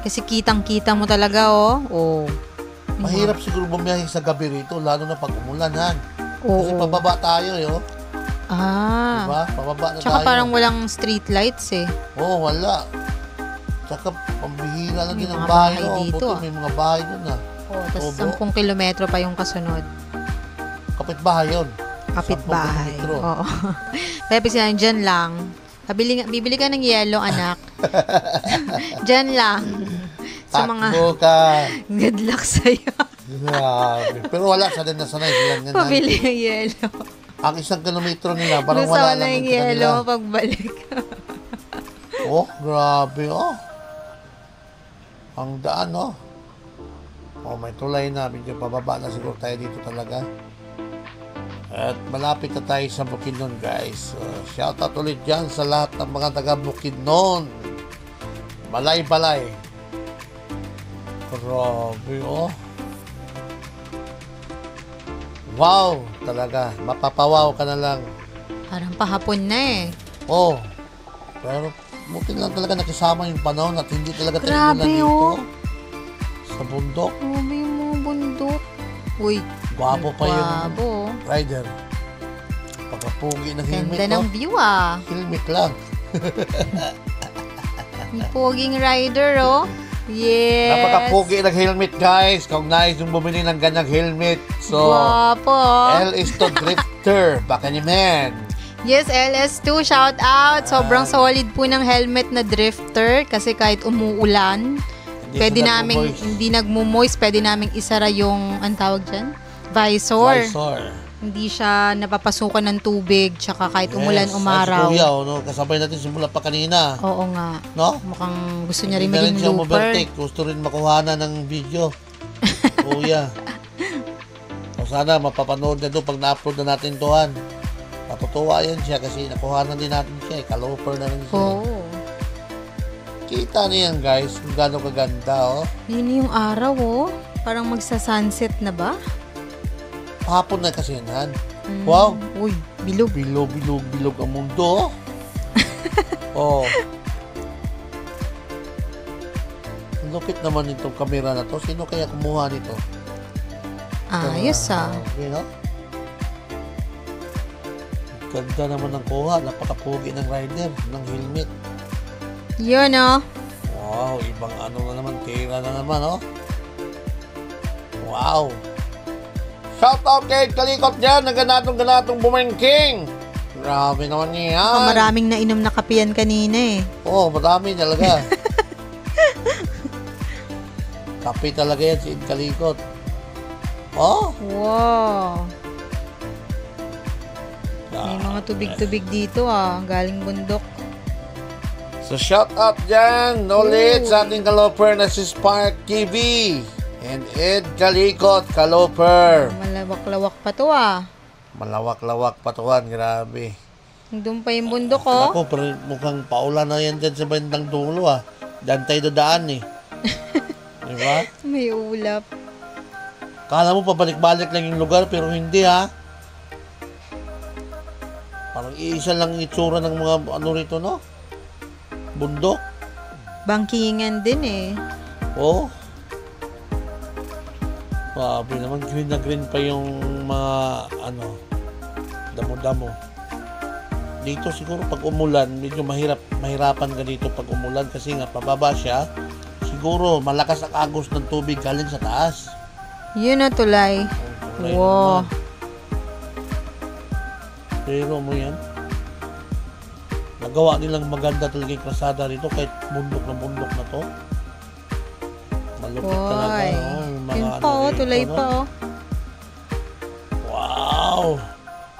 Kasi kitang-kita mo talaga, Mahirap siguro bumiyahe sa gabi rito, lalo na pag umulan, Kasi pababa tayo, Diba? Pababa na Tsaka tayo. parang walang street lights, wala. Tsaka pambihira lang May din ang mga bahay, bahay dito, May mga bahay doon, Tapos 10 kilometro pa yung kasunod. Kapitbahay yun. Kapitbahay. 10 kilometro. Oo. Kaya sila, dyan lang. Bibili ka ng yelo, anak. Dyan lang. Sa mga Takbo ka. good luck sa'yo. Grabe. Pero wala, sanay na sanay. Pabili ng yelo. Ang 1 kilometro nila, parang Gusto wala ko na lang yung yung kanila. yellow pagbalik. Oh, grabe, oh. Ang daan, oh. Oh, may tulay na. Medyo pababa na siguro tayo dito talaga. At malapit na tayo sa Bukidnon, guys. Shoutout ulit dyan sa lahat ng mga taga Bukidnon. Balay-balay. Grabe, oh. Wow, talaga. Mapapawaw ka na lang. Parang pahapon na eh. Oh, pero buti lang talaga nakisama yung panahon at hindi talaga tayo Grabe, dito. oh. Sa bundok. Grabe yung mga bundok. Uy, Gwapo pa yung gwabo. rider. Pagkapugi ng helmet Ganda ng view ah. Helmet lang. Yung poging rider oh. Yes. Napakapugi ng helmet, guys. Kung nais yung bumili ng ganyang helmet. So, Gwapo. L is to drifter. Baka ni man. Yes, LS2, shout out. Sobrang solid po ng helmet na drifter kasi kahit umuulan, Hindi pwede siya naming, nagmo-moist. hindi nagmo-moist, pwede naming isara yung, ang tawag dyan? Visor. Visor. Hindi siya napapasukan ng tubig, tsaka kahit umulan, Yes. umaraw. Ay, si Kuya, no? Kasabay natin simula pa kanina. Oo nga. No? Mukhang gusto niya rin Hindi na maging siya looper. umabertik. Gusto rin makuhanan ng video. Kuya. So, sana mapapanood na doon pag na-upload na natin tuhan. Matutuwa yan siya kasi nakuhanan din natin siya. Kaloper na rin siya. Oo. Kita niyo yan, guys, kung gano'ng kaganda, oh. Yun yung araw oh. Parang magsa-sunset na ba? Hapon na kasi yan. Wow. Uy, bilog. Bilog ang mundo, oh. Oh. Ang lupit naman itong kamera na to. Sino kaya kumuha nito? Ayos ah. You know? Ganda naman ng kuha. Napakapugi ng rider, ng helmet. Yun oh. Wow, ibang ano na naman. Tira na naman, oh. Wow. Shout out kay Kalikot dyan. Ganatong bumengking. Grabe naman niya. Maraming nainom na kapiyan kanina eh. Oh, marami talaga. Kape talaga yan si Kalikot. Oh. Wow. May mga tubig-tubig dito ah. Galing bundok. So shout out dyan ulit sa ating kaloper na si Spark TV and Ed Kalikot Kaloper. Malawak-lawak pa to ah. Malawak-lawak patuan, grabe. Doon pa yung bundok oh. Ako, pero mukhang paulan na yan dyan sa bandang dulo ah. Dyan tayo dadaan eh. Diba? May ulap. Kala mo pabalik-balik lang yung lugar pero hindi ha. Parang iisa lang itsura ng mga ano rito, no? Bundok. Bangkingan din eh. Oh. Grabe naman, green na green pa yung mga ano, damo-damo. Dito siguro pag umulan, medyo mahirapan ka dito pag umulan kasi nga pababa siya. Siguro malakas ang agos ng tubig galing sa taas. Yun na tulay. Tulay Wow. naman. Pero mo yan. Nagawa nilang maganda talaga yung kalsada rito kahit bundok na to. Malupit talaga. Hoy. Oh, yung mga Yun ano pa oh, rito, tulay no? pa oh. Wow!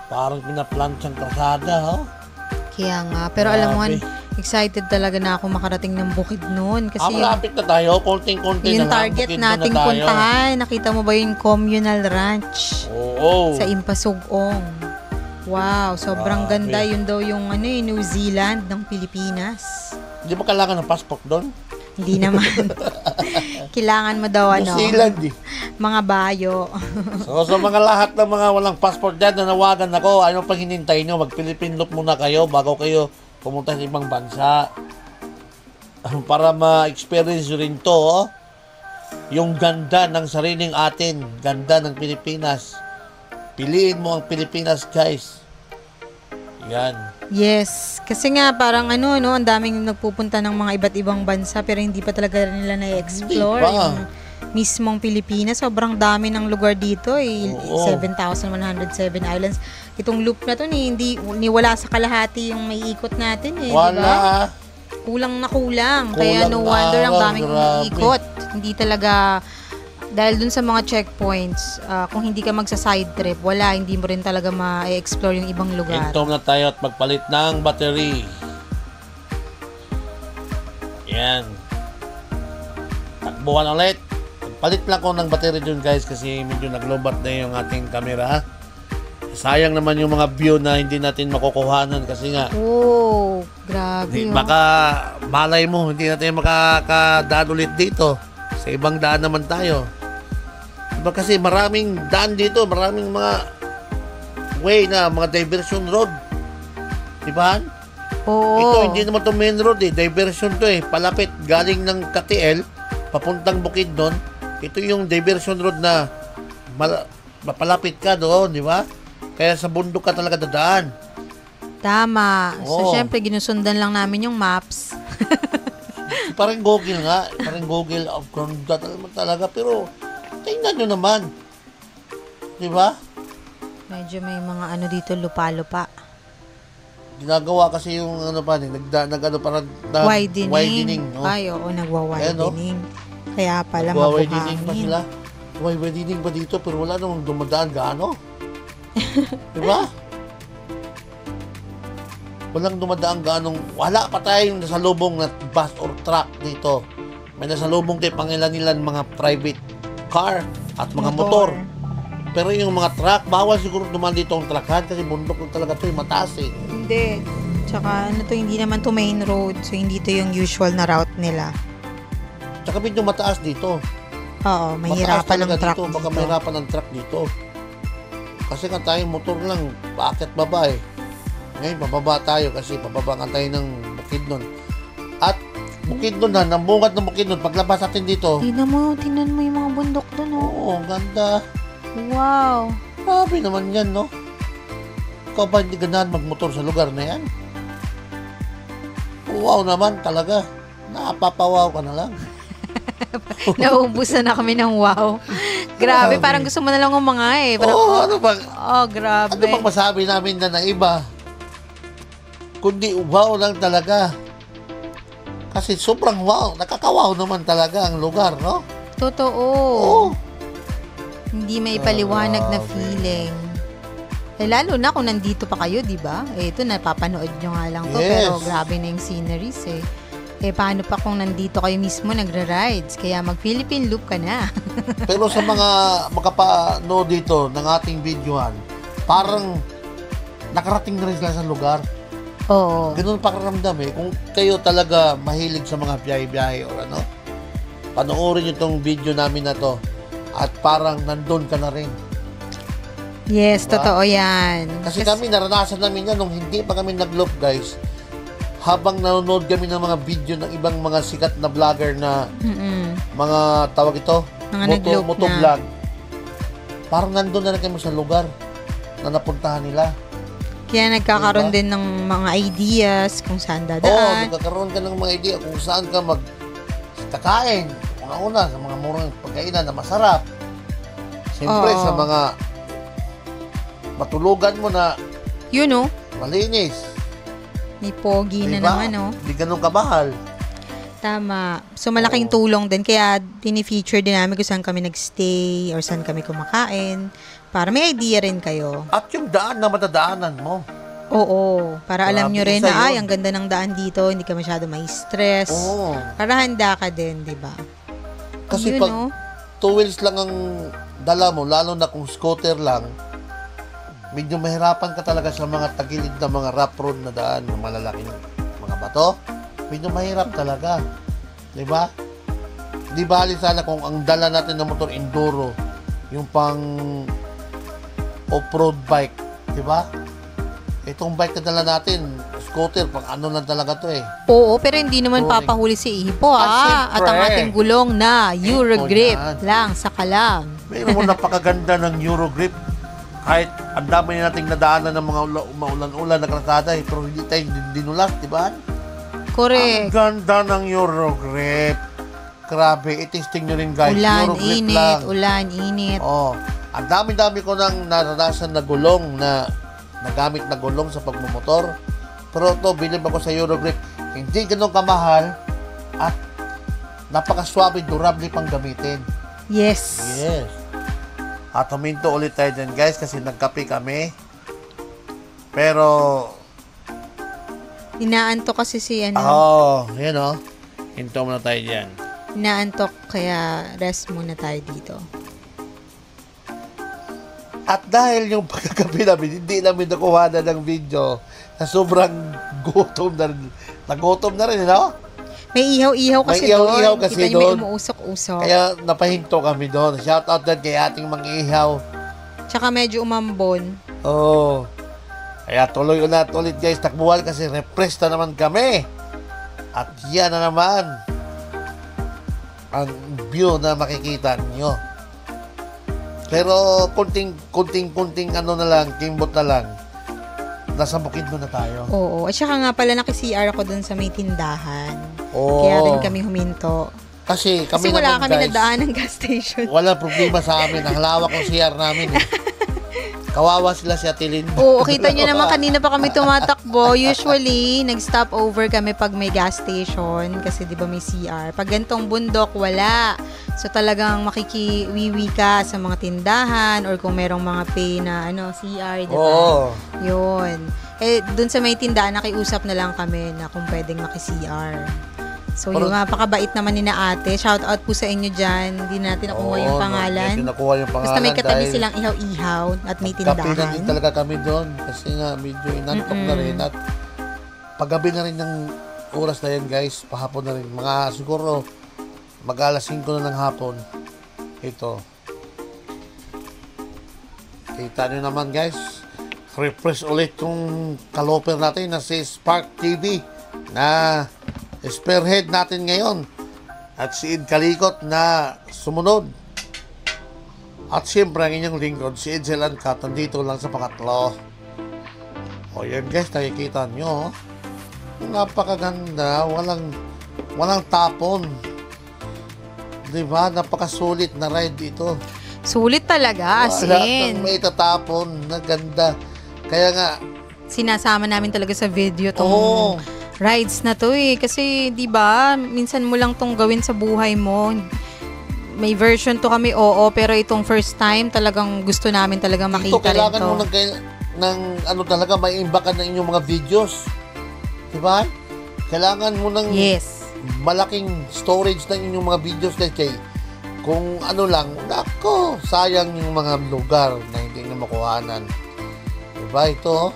Parang pinaplanchang kalsada, oh. Kaya nga. Pero alam mo, Grabe. excited talaga na ako makarating ng Bukidnon. Kasi yung, Malapit na tayo. Konting-konti na yung lang. target Bukidnon nating na tayo. puntahan. Nakita mo ba yung communal ranch? Oo. Sa Impasugong. Wow, sobrang Grabe. ganda. Yun daw yung ano, New Zealand ng Pilipinas. Hindi mo kailangan ng passport doon? Hindi naman. Kailangan mo daw New ano, Zealand eh. mga bayo. So, sa mga lahat ng mga walang passport dyan, nanawagan ako, ano pang hinintay nyo? Mag-Philippine loop muna kayo bago kayo pumunta sa ibang bansa. Para ma-experience rin to, oh. Yung ganda ng sariling atin, ganda ng Pilipinas. Piliin mo ang Pilipinas, guys. Yan. Yes, kasi nga parang ano, no, ang daming nagpupunta ng mga iba't ibang bansa pero hindi pa talaga nila na-explore Hindi pa. yung mismong Pilipinas. Sobrang dami ng lugar dito, eh. Oo. 7,107 islands. Itong loop na to, ni wala sa kalahati yung may ikot natin, eh, di Wala. ba? Kulang na kulang. Kaya Kulang no na wonder ang araw, daming grabe. umiikot. Hindi talaga Dahil dun sa mga checkpoints, kung hindi ka magsa-side trip, hindi mo rin talaga ma-explore yung ibang lugar. Hintom na tayo at magpalit ng battery. Yan. Takbuhan ulit. Palit lang ko ng battery dun guys kasi medyo naglobat na yung ating camera. Sayang naman yung mga view na hindi natin makukuhanan kasi nga Oh, grabe. baka malay mo hindi natin makakadaan ulit dito. Sa ibang daan naman tayo. Diba kasi maraming daan dito, maraming mga way na mga diversion road. Diba? Oo. Ito hindi naman to main road diversion to palapit galing ng Katiel papuntang Bukidnon. Ito yung diversion road na mapalapit ka doon, di ba? Kaya sa bundok ka talaga dadaan. Tama. So, Oo. syempre, ginusundan lang namin yung maps. Parang Google nga. Parang Google of Conduct talaga. Pero, tingnan nyo naman. Di ba? Medyo may mga dito, lupa-lupa. Ginagawa kasi yung parang Widening. no? Ay, oo, Ayan, no? nagwa-widening. Kaya pala Nagwa-widening pa mabuhangin. sila. Widening pa dito pero wala namang dumadaan gaano. Di ba? Walang dumadaan gaanong, wala pa tayong nasalubong na bus or truck dito. May nasalubong kay pangilan-ilan mga private car at mga motor. Pero yung mga truck, bawal siguro dumaan dito ang truckan kasi bundok lang talaga ito, mataas Hindi. Tsaka hindi naman to main road. So, hindi to yung usual na route nila. Tsaka medyo mataas dito. Oo, mahirapan ng truck dito. Baka dito. mahirapan ng truck dito. Kasi nga tayo motor lang, paakyat baba Ngayon, pababa tayo kasi pababa nga tayo ng Bukidnon. At Bukidnon namungat ng Bukidnon. Paglabas natin dito, Tingnan mo yung mga bundok doon, oh. oo, ang ganda. Wow. Grabe naman yan, no? Ikaw ba hindi ganahan magmotor sa lugar na yan? Wow naman talaga. Napapawaw ka na lang. Nauubusan na kami ng wow. Grabe, parang gusto mo na lang umangay. Parang, Oo, ano bang grabe. masabi namin na ng iba? Kundi wow lang talaga. Kasi sobrang wow. Nakakawaw naman talaga ang lugar, no? Totoo. Oo. Hindi may paliwanag na feeling. Lalo na kung nandito pa kayo, di ba? Ito, napapanood nyo nga lang to. Yes. Pero grabe na yung sceneries paano pa kung nandito kayo mismo nagra-rides? Kaya mag-Philippine Loop ka na. Pero sa mga makapanood dito ng ating videohan, parang nakarating na rin sila sa lugar. Oo. Ganun pakiramdam Kung kayo talaga mahilig sa mga biyahe-biyahe or panoorin nyo itong video namin na to at parang nandun ka na rin. Yes, Diba? totoo yan. Kasi kami, naranasan namin yan nung hindi pa kami nag-loop, guys. Habang nanonood kami ng mga video ng ibang mga sikat na vlogger na mga tawag ito, Mga nag-loop motovlog. Parang nandun na rin kami sa lugar na napuntahan nila. Kaya nagkakaroon Diba? din ng mga ideas kung saan Oo, dadaan. nagkakaroon ka ng mga idea kung saan ka kakain. Una-una, sa mga murang pagkainan na masarap. Siyempre, Oo. sa mga matulugan mo na Yun, oh. malinis. May pogi na Diba? naman, oh. Hindi ganun kamahal. Tama. So, malaking tulong din. Kaya, tini-feature din namin kung saan kami nagstay or saan kami kumakain. Para may idea rin kayo. At yung daan na matadaanan mo. Oo. Para alam Grabe, nyo rin isa na, yun. ang ganda ng daan dito. Hindi ka masyado may stress. Oo. Para handa ka din, di ba? Kasi Yun, pag oh. 2 wheels lang ang dala mo, lalo na kung scooter lang, medyo mahirapan ka talaga sa mga tagilid na mga rough road na daan, ng malalaking mga bato. Medyo mahirap talaga. Di ba? Di bali sana kung ang dala natin ng motor enduro, yung pang off-road bike, di ba? Itong bike na dala natin, scooter, pang ano lang talaga to Oo, pero hindi naman Touring. papahuli si Ipo, Ah, At ang syempre. ating gulong na Eurogrip yan. lang, saka lang. Mayroon mo napakaganda ng Eurogrip. Kahit ang dami nating nadaanan ng mga maulan-ulan na kalsada, pero hindi tayo dinulas, di ba? Ang Correct. ganda ng Eurogrip. Grabe, itisting nyo rin guys. Ulan, Eurogrip init, lang. ulan, init. Oh, ang dami-dami ko nang naranasan na gulong na nagamit na gulong sa pagmumotor. Pero to, bilib ako sa Eurogrip. Hindi ganun kamahal at napakaswabe, durable pang gamitin. Yes. Yes. At huminto ulit tayo dyan, guys, kasi nagkape kami. Pero, Inaantok kasi si yun o. Hinto muna tayo dyan. Inaantok kaya rest muna tayo dito. At dahil yung pagkakape namin, hindi namin nakuha na ng video na sobrang gutom na rin. Nagutom na rin, no? May ihaw-ihaw kasi May ihaw-ihaw doon. kasi Kita niyo may doon. umuusok-usok. Kaya napahinto kami doon. Shout out din kay ating mga ihaw. Tsaka medyo umambon. Oo. Kaya tuloy ulit guys, takbuhan kasi refresh na naman kami. At yan na naman ang view na makikita nyo. Pero kunting ano na lang, kimbot na lang. Nasa Bukidnon na tayo. Oo. At saka nga pala naki-CR ako doon sa may tindahan. Oo. Kaya rin kami huminto. Kasi kami Kasi wala naman kami guys, nadaan ng gas station. wala problema sa amin. Ang lawak ng CR namin eh. Kawawa sila si Ate Linda. Oo, kita nyo naman kanina pa kami tumatakbo. Usually, nag-stop over kami pag may gas station kasi 'di ba may CR. Pag gantong bundok, wala. So talagang makikiwiwi ka sa mga tindahan or kung merong mga pay na CR, 'di ba? Oo. 'Yun. Eh doon sa may tindahan nakiusap na lang kami na kung pwedeng maki-CR. So, yung napakabait naman ni na ate. Shout out po sa inyo dyan. Hindi natin nakuha yung pangalan. Hindi nakuha yung pangalan. Basta may katabi dahil silang ihaw-ihaw at may kape na din tindahan. talaga kami doon. Kasi nga, medyo inantok na rin. At paggabi na rin ng oras na yan, guys. Pahapon na rin. Mga siguro, mag-alas 5 na ng hapon. Ito. Kita nyo naman, guys. Refresh ulit yung kaloper natin na si Spark TV na spearhead natin ngayon. At si Ed Kalikot na sumunod. At siyempre ang inyong lingkod, si Edsel Cat, nandito lang sa pangatlo. O yan guys, nakikita nyo. Napakaganda, walang tapon. Diba? Napakasulit na ride ito. Sulit talaga, as Wala in. nang may tatapon na ganda. Kaya nga, Sinasama namin talaga sa video tong Oo. rides na to eh. Kasi, di ba, minsan mo lang tong gawin sa buhay mo. May version to kami, oo, pero itong first time, talagang gusto namin talaga ito makita rin kailangan to. mo ng ano talaga, may imbakan ng inyong mga videos. Diba? Kailangan mo ng Yes. malaking storage ng inyong mga videos kasi kung ano lang, nako, sayang yung mga lugar na hindi nyo makuhanan. Diba ito?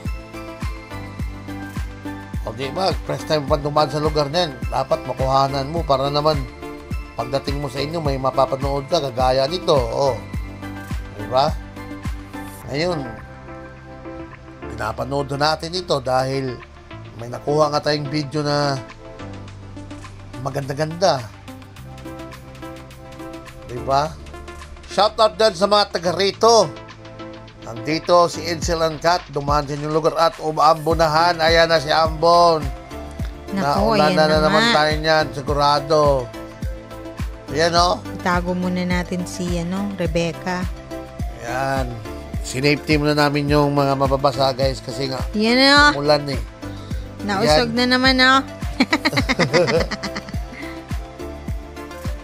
O diba, first time pa dumaan sa lugar na yan, dapat makuhanan mo para naman pagdating mo sa inyo, may mapapanood ka, kagaya nito. O. Diba? Ngayon, pinapanood natin ito dahil may nakuha nga tayong video na maganda-ganda. Diba? Shoutout din sa mga taga rito. Nandito si Edsel Cat, dumaan sa inyong lugar at umaambonahan. Ayan na si Ambon. Naku, Naulan ayan na naman nga. tayo niyan, sigurado. Ayan o. Itago muna natin si Rebecca. Ayan. Sinafety muna namin yung mga mababasa guys kasi nga Yan na. ulan eh. Nausog na naman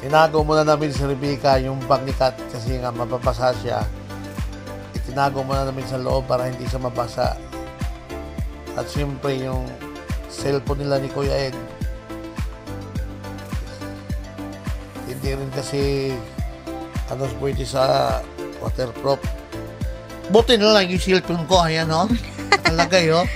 Tinago muna namin si Rebecca yung bag ni Kat kasi nga mababasa siya. Itinago muna namin sa loob para hindi siya mabasa. At siyempre yung cellphone nila ni Kuya Ed. Hindi rin kasi pwede sa waterproof. Buti na lang yung cellphone ko. Ayan o. Nakalagay o.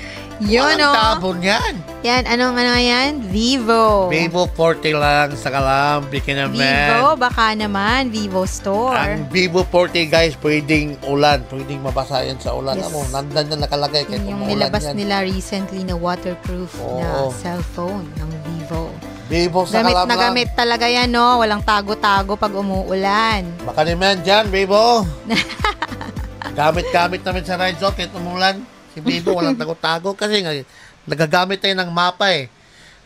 Yun Walang tabon yan. Yan, ano yan? Vivo. Vivo 40 lang sa Kalambi naman. Vivo, baka naman. Vivo Store. Ang Vivo 40 guys, pwedeng ulan. Pwedeng mabasa yan sa ulan. Yes. Ano, nandan na nakalagay. Kahit Yung umuulan nilabas yan. nila recently na waterproof na Oo. cellphone ng Vivo. Vivo sa Gamit Kalam na lang. gamit talaga yan, no? Walang tago-tago pag umuulan. Baka naman dyan, Vivo. Gamit-gamit namin sa ride zone kahit umulan. Si Vivo walang tago-tago kasi nga nagagamit tayo ng mapa eh.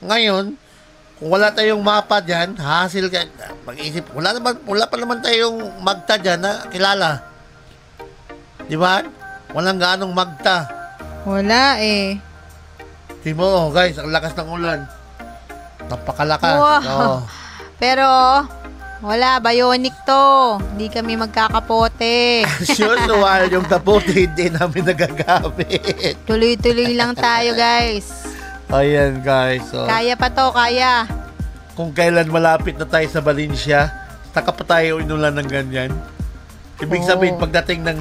Ngayon, kung wala tayong mapa dyan, hassle ka. Mag-isip, wala pa naman tayong magta dyan na kilala. Di ba? Walang ganong magta. Wala eh. Di mo, guys, ang lakas ng ulan. Napakalakas. Wow. Oo. Pero, Wala, bionic to. Hindi kami magkakapote. As usual, yung kapote hindi namin nagagamit. Tuloy-tuloy lang tayo, guys. Ayan guys. So, Kaya pa to, kaya. kung kailan malapit na tayo sa Valencia, saka pa tayo inulan ng ganyan. Ibig Oo. sabihin, pagdating ng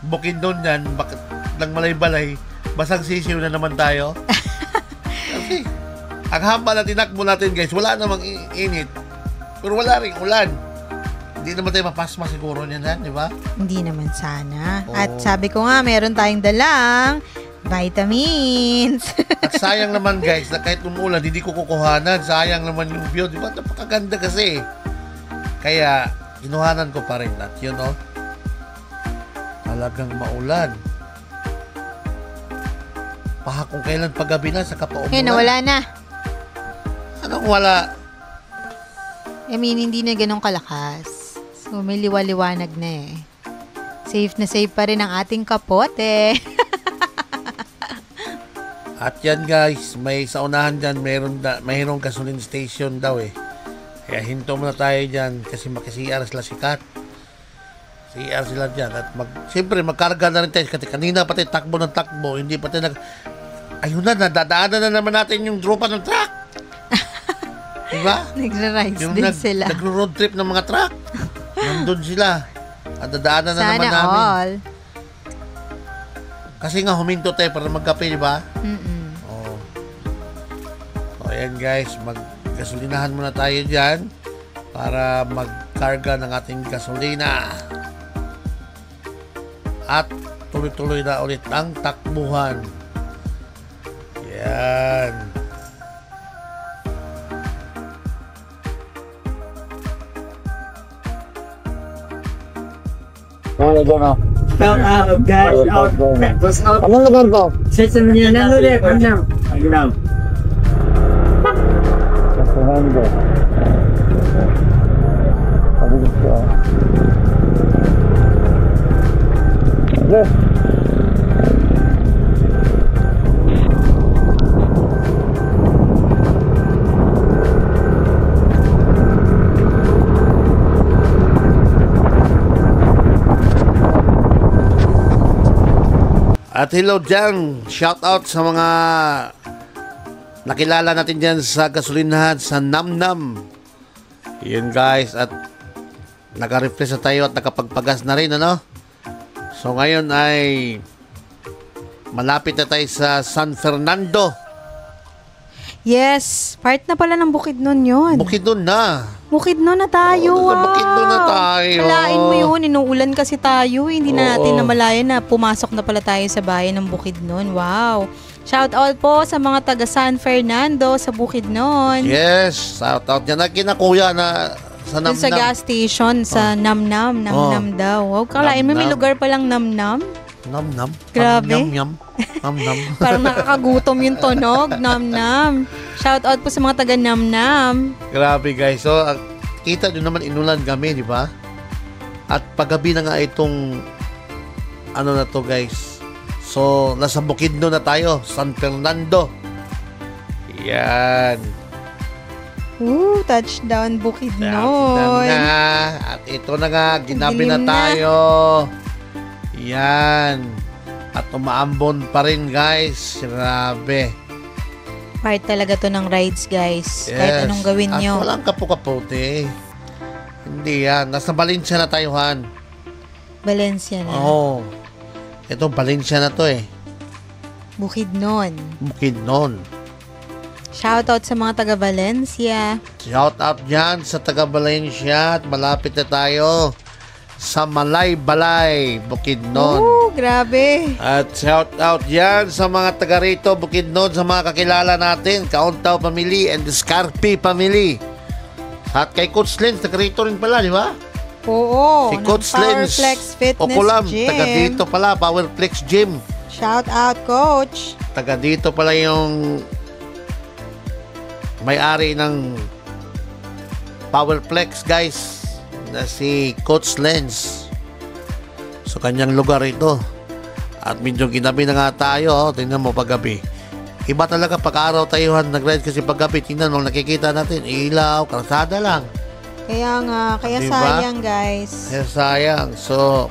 Bukidnon yan, ng Malay-Balay, basang sisiw na naman tayo. Kasi, ang haba na tinakbo natin guys, wala namang init. Pero wala rin ulan. Hindi naman tayo mapasma siguro niyan, di ba? Hindi naman sana. Oo. At sabi ko nga, meron tayong dalang vitamins. At sayang naman guys, na kahit umulan, hindi ko kukuhanan. Sayang naman yung view, di ba? Napakaganda kasi. Kaya, kinuhanan ko pa rin. At yun, oh, talagang maulan. Paha kung kailan paggabi na, saka pa umulan. Ngayon, nawala na. Anong wala? I mean, hindi na ganun kalakas. So, may liwa-liwanag na eh. Safe na safe pa rin ang ating kapote. At yan guys, may sa unahan dyan, mayroong gasoline station daw eh. Kaya hinto muna tayo dyan kasi makisiar sila sikat. CR sila dyan. At siyempre magkarga na rin tayo. Kasi kanina pati takbo ng takbo, hindi pati ayun na, nadadaanan na naman natin yung tropa ng truck. Diba? Nagra-rides Yung din sila. nagro-road trip ng mga truck. Nandun sila. At dadaanan na Sana naman namin. all. Kasi nga huminto tayo para magkape, di ba? Mm-mm. Oh. So, ayan guys, maggasolinahan muna tayo dyan para magkarga ng ating gasolina. At tuloy-tuloy na ulit ang takbuhan. Yan. Ano dyan o? Guys, out. Anong lugar to? Sa Manila ulit. Ano? Ayun. Kasuhando. Pabilis ko. Okay. At hello dyan, shout out sa mga nakilala natin dyan sa gasolinahan sa Namnam. Yun guys, at naka-refresh na tayo at nakapagpagas na rin, ano? So ngayon ay malapit na tayo sa San Fernando. Yes, part na pala ng Bukidnon yun. Bukidnon na. Bukidnon na tayo. Oo, nasa Bukidnon na tayo. Kalain mo yun, inuulan kasi tayo. Hindi na Oo. natin namalayan na pumasok na pala tayo sa bayan ng Bukidnon. Wow. Shout out po sa mga taga San Fernando sa Bukidnon. Yes, shout out dyan na kinakuya na sa Dun Namnam. sa gas station sa Namnam. Namnam daw. Wow, kalain mo may Namnam. lugar palang Namnam. Namnam. Grabe. Nam-nam. Nam-nam. Parang nakakagutom yung tunog. Namnam. Shout out po sa mga taga Namnam. Grabe guys. So, kita nyo naman inulan kami, di ba? At paggabi na nga itong ano na to guys. So, nasa Bukidnon na tayo. San Fernando. Yan. Touchdown Bukidnon. Tapos na. At ito na nga, ginabi na Dilim na. tayo. Yan. At umaambon pa rin guys. Grabe. Part talaga to ng rides, guys. Kahit anong gawin At nyo. walang kapukapote. Hindi yan. Nasa Valencia na tayo, Han. Valencia na. Oo. Ito, Valencia na to eh. Bukidnon. Bukidnon. Shoutout sa mga taga Valencia. Shout out dyan sa taga Valencia at malapit na tayo sa Malay-Balay, Bukidnon. Grabe. At shout out dyan sa mga taga rito, Bukidnon, sa mga kakilala natin, Kauntaw Family and the Scarpi Family. At kay Coach Lens, taga rito rin pala, di ba? Oo. Si ng Coach Lens Powerflex Fitness Okulam, Gym. taga dito pala, Powerflex Gym. Shout out, Coach. Taga dito pala yung may-ari ng Powerflex, guys, na si Coach Lens. So, kanyang lugar ito. At medyo ginabi na nga tayo. Oh. Tingnan mo paggabi. Iba talaga pag araw tayo nag-ride kasi paggabi. Tingnan mo, nakikita natin, ilaw, kalsada lang. Kaya nga, kaya Diba? sayang guys. Kaya sayang. So,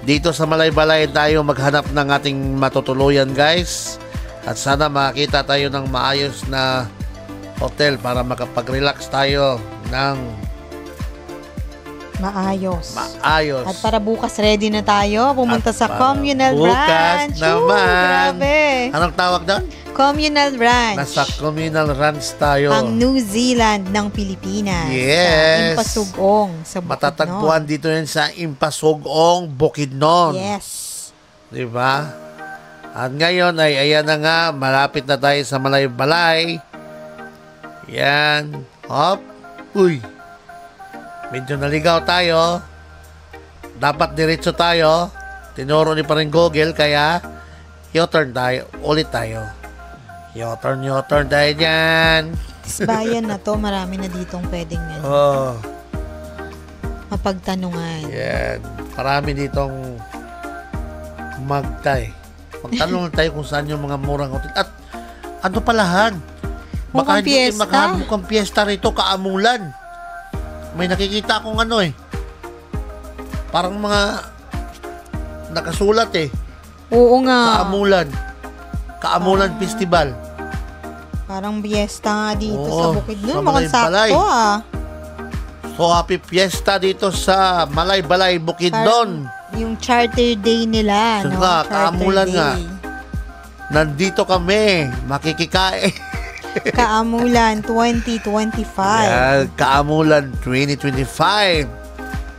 dito sa Malaybalay tayo maghanap ng ating matutuluyan guys. At sana makakita tayo ng maayos na hotel para makapag-relax tayo ng Maayos. maayos. At para bukas ready na tayo, pumunta At sa para Communal bukas Ranch. naman. Grabe. Anong tawag doon? Communal Ranch. Nasa Communal Ranch tayo. Ang New Zealand ng Pilipinas. Yes. Sa Impasugong. Sa Bukidnon. Matatagpuan dito yan sa Impasugong, Bukidnon. Yes. Diba? At ngayon ay ayan na nga, malapit na tayo sa Malaybalay. Yan. Hop. Uy. Medyo naligaw tayo. Dapat diretso tayo. Tinuro ni pa rin Google, kaya U-turn tayo. Ulit tayo. U-turn tayo dyan. Tisbayan na to, marami na ditong pwedeng Oh. mapagtanungan. Yan. Marami ditong magtanong tayo kung saan yung mga murang hotel. At ano palahan? Mukhang hindi piyesta. mukhang piyesta rito, kaamulan. May nakikita akong ano eh. Parang mga nakasulat eh. Oo nga. Kaamulan Festival. Parang fiesta nga dito Oo, sa Bukidnon. sa Mukhang Malaybalay. sakto ah. So happy fiesta dito sa Malaybalay, Bukidnon. Yung charter day nila. So no? nga, Charter kaamulan day. nga. Nandito kami, makikikain. Kaamulan 2025. Yan, Kaamulan 2025.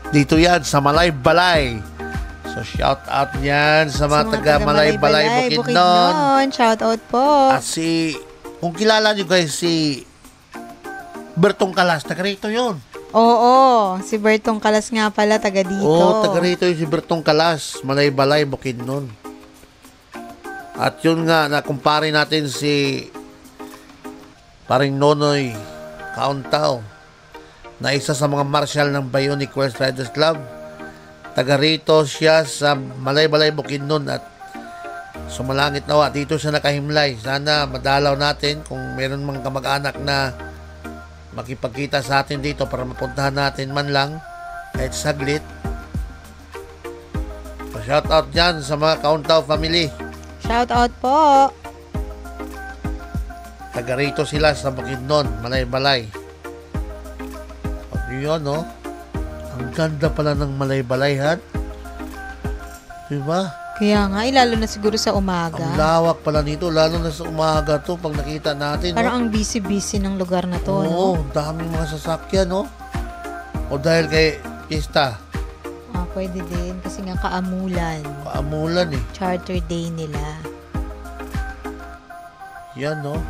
Dito yan sa Malaybalay. So shout out yan sa mga taga Malaybalay, Bukidnon. Shout out po. At kung kilala nyo guys, si Bertong Kalas, taga rito yun. Oo, si Bertong Kalas nga pala, taga dito. Oo, taga rito yung si Bertong Kalas, Malaybalay, Bukidnon. At yun nga, nakumpare natin si paring Nonoy Kauntao, na isa sa mga marshal ng Bionic West Riders Club. Taga rito siya sa Malaybalay, Bukidnon, at sumalangit nawa dito siya nakahimlay. Sana madalaw natin kung meron mga kamag-anak na makipagkita sa atin dito para mapuntahan natin man lang kahit saglit. So, shout out dyan sa mga Kauntao family. Shout out po. Taga rito sila sa Bukidnon, Malaybalay. At yun, no? Ang ganda pala ng Malaybalay, han? Diba? Kaya nga, lalo na siguro sa umaga. Ang lawak pala nito, lalo na sa umaga to, pag nakita natin. Parang no? ang busy-busy ng lugar na to, Oo, no? daming mga sasakyan, no? O dahil kay Pista, Pwede din, kasi nga kaamulan. kaamulan eh. Charter day nila. Yan, no?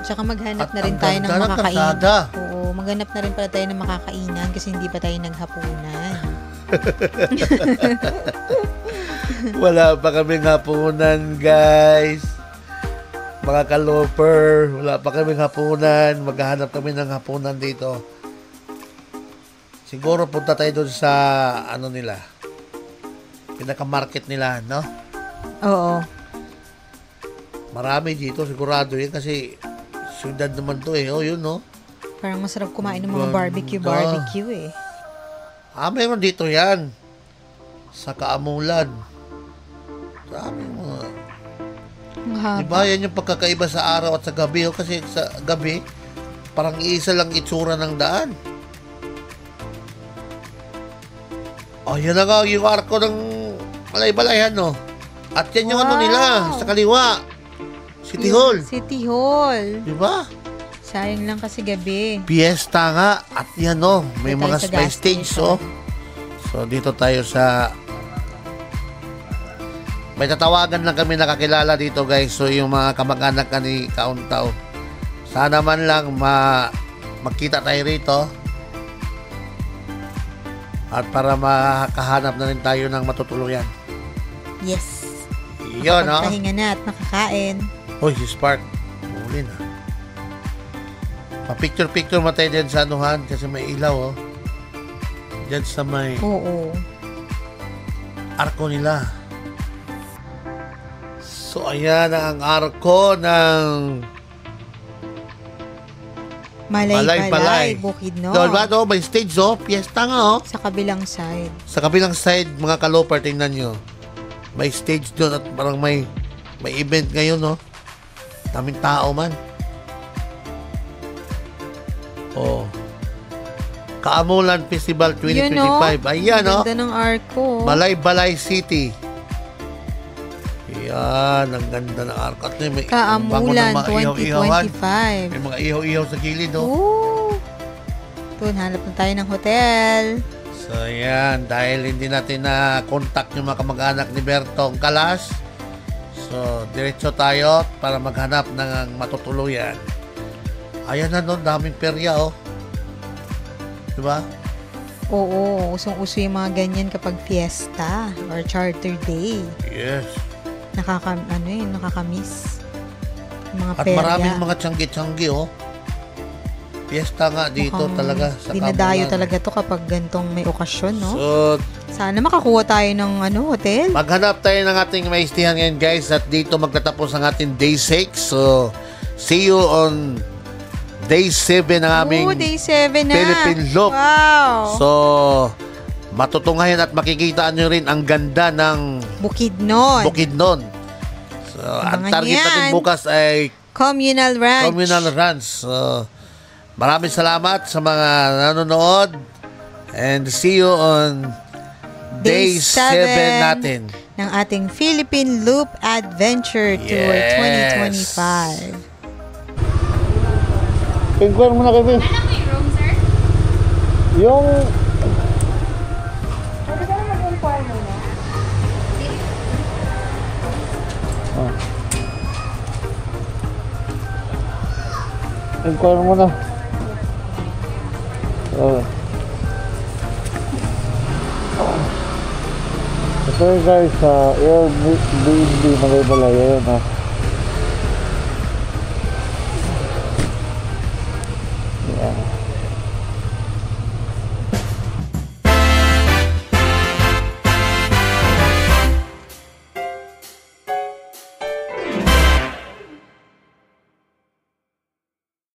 Tsaka maghanap At na rin ang tayo ng ganda ng makakainan. kalsada. Oo, maghanap na rin pala tayo ng makakainan kasi hindi pa tayo naghapunan. Wala pa kaming hapunan, guys. Mga kaloper, wala pa kaming hapunan. Maghahanap kami ng hapunan dito. Siguro punta tayo doon sa ano nila, pinaka-market nila, no? Oo. Marami dito, sigurado yun kasi syudad naman to eh. Oh, yun, no? Parang masarap kumain ng mga Ganda. barbecue eh. Mayroon dito yan. Sa Kaamulan. Sabi mo. Ang haba. Diba yan yung pagkakaiba sa araw at sa gabi. Oh, kasi sa gabi, parang iisa lang itsura ng daan. Oh, yan na nga yung arko ng Malaybalay, no? At yan yung ano Wow. nila, sa kaliwa. City Hall. City Hall. Diba? Sayang lang kasi gabi. Fiesta nga. At yan, no? May Dito tayo mga sa spice gas stage, station. oh. So, dito tayo sa... May tatawagan lang kami nakakilala dito, guys. So, yung mga kamag-anak ka ni Kauntao. Sana man lang magkita tayo rito. At para makahanap na rin tayo ng matutuluyan. Yes. Yun, no? Pagpahinga na at makakain. Hoy, si Spark. Huli na. Pa-picture-picture mo tayo dyan sa anuhan kasi may ilaw, oh. Dyan sa may Oo. arko nila. So, ayan ang arko ng Malay-balay, Bukidnon. Doon ba, no? May stage, oh. Fiesta nga, oh. Sa kabilang side. Sa kabilang side, mga kalopar, tingnan nyo. May stage doon at parang may event ngayon, no? Daming tao man. Oh. Kaamulan Festival 2025. Ayan, no? Ganda ng arko. Malay-balay City. Yan, ang ganda ng arko. At may Kaamulan bango ng mga ihaw-ihawan. 2025. May mga ihaw-ihaw sa gilid, no? Ooh. Doon, hanap na tayo ng hotel. So, yan. Dahil hindi natin na-contact yung mga kamag-anak ni Bertong Kalas. So, diretso tayo para maghanap ng matutuluyan. Ayan na, no? Daming perya, oh. Diba? Oo, usong-uso yung mga ganyan kapag fiesta or charter day. Yes. Nakakamiss. Yung mga At perya. maraming mga tiyanggi-tiyanggi, oh. Fiesta nga dito Mukhang talaga sa dinadayo Kamulan. talaga to kapag gantong may okasyon, no? So, Sana makakuha tayo ng hotel. maghanap tayo ng ating maistihan ngayon, guys. At dito magtatapos ang ating day 6. So, see you on day 7 ng aming Day 7 na. Philippine Look. Wow. So, matutunghayan at makikita nyo rin ang ganda ng Bukidnon. Bukidnon. So, ang Abangan target yan. natin bukas ay Communal Ranch. Communal Ranch. So, maraming salamat sa mga nanonood. And see you on day 7 natin. Ng ating Philippine Loop Adventure Tour Yes. 2025. Inquire mo na kami. Ano may room, sir? Yung... Inquire mo na. Ito guys, Airbnb Malay-balay. Ayan,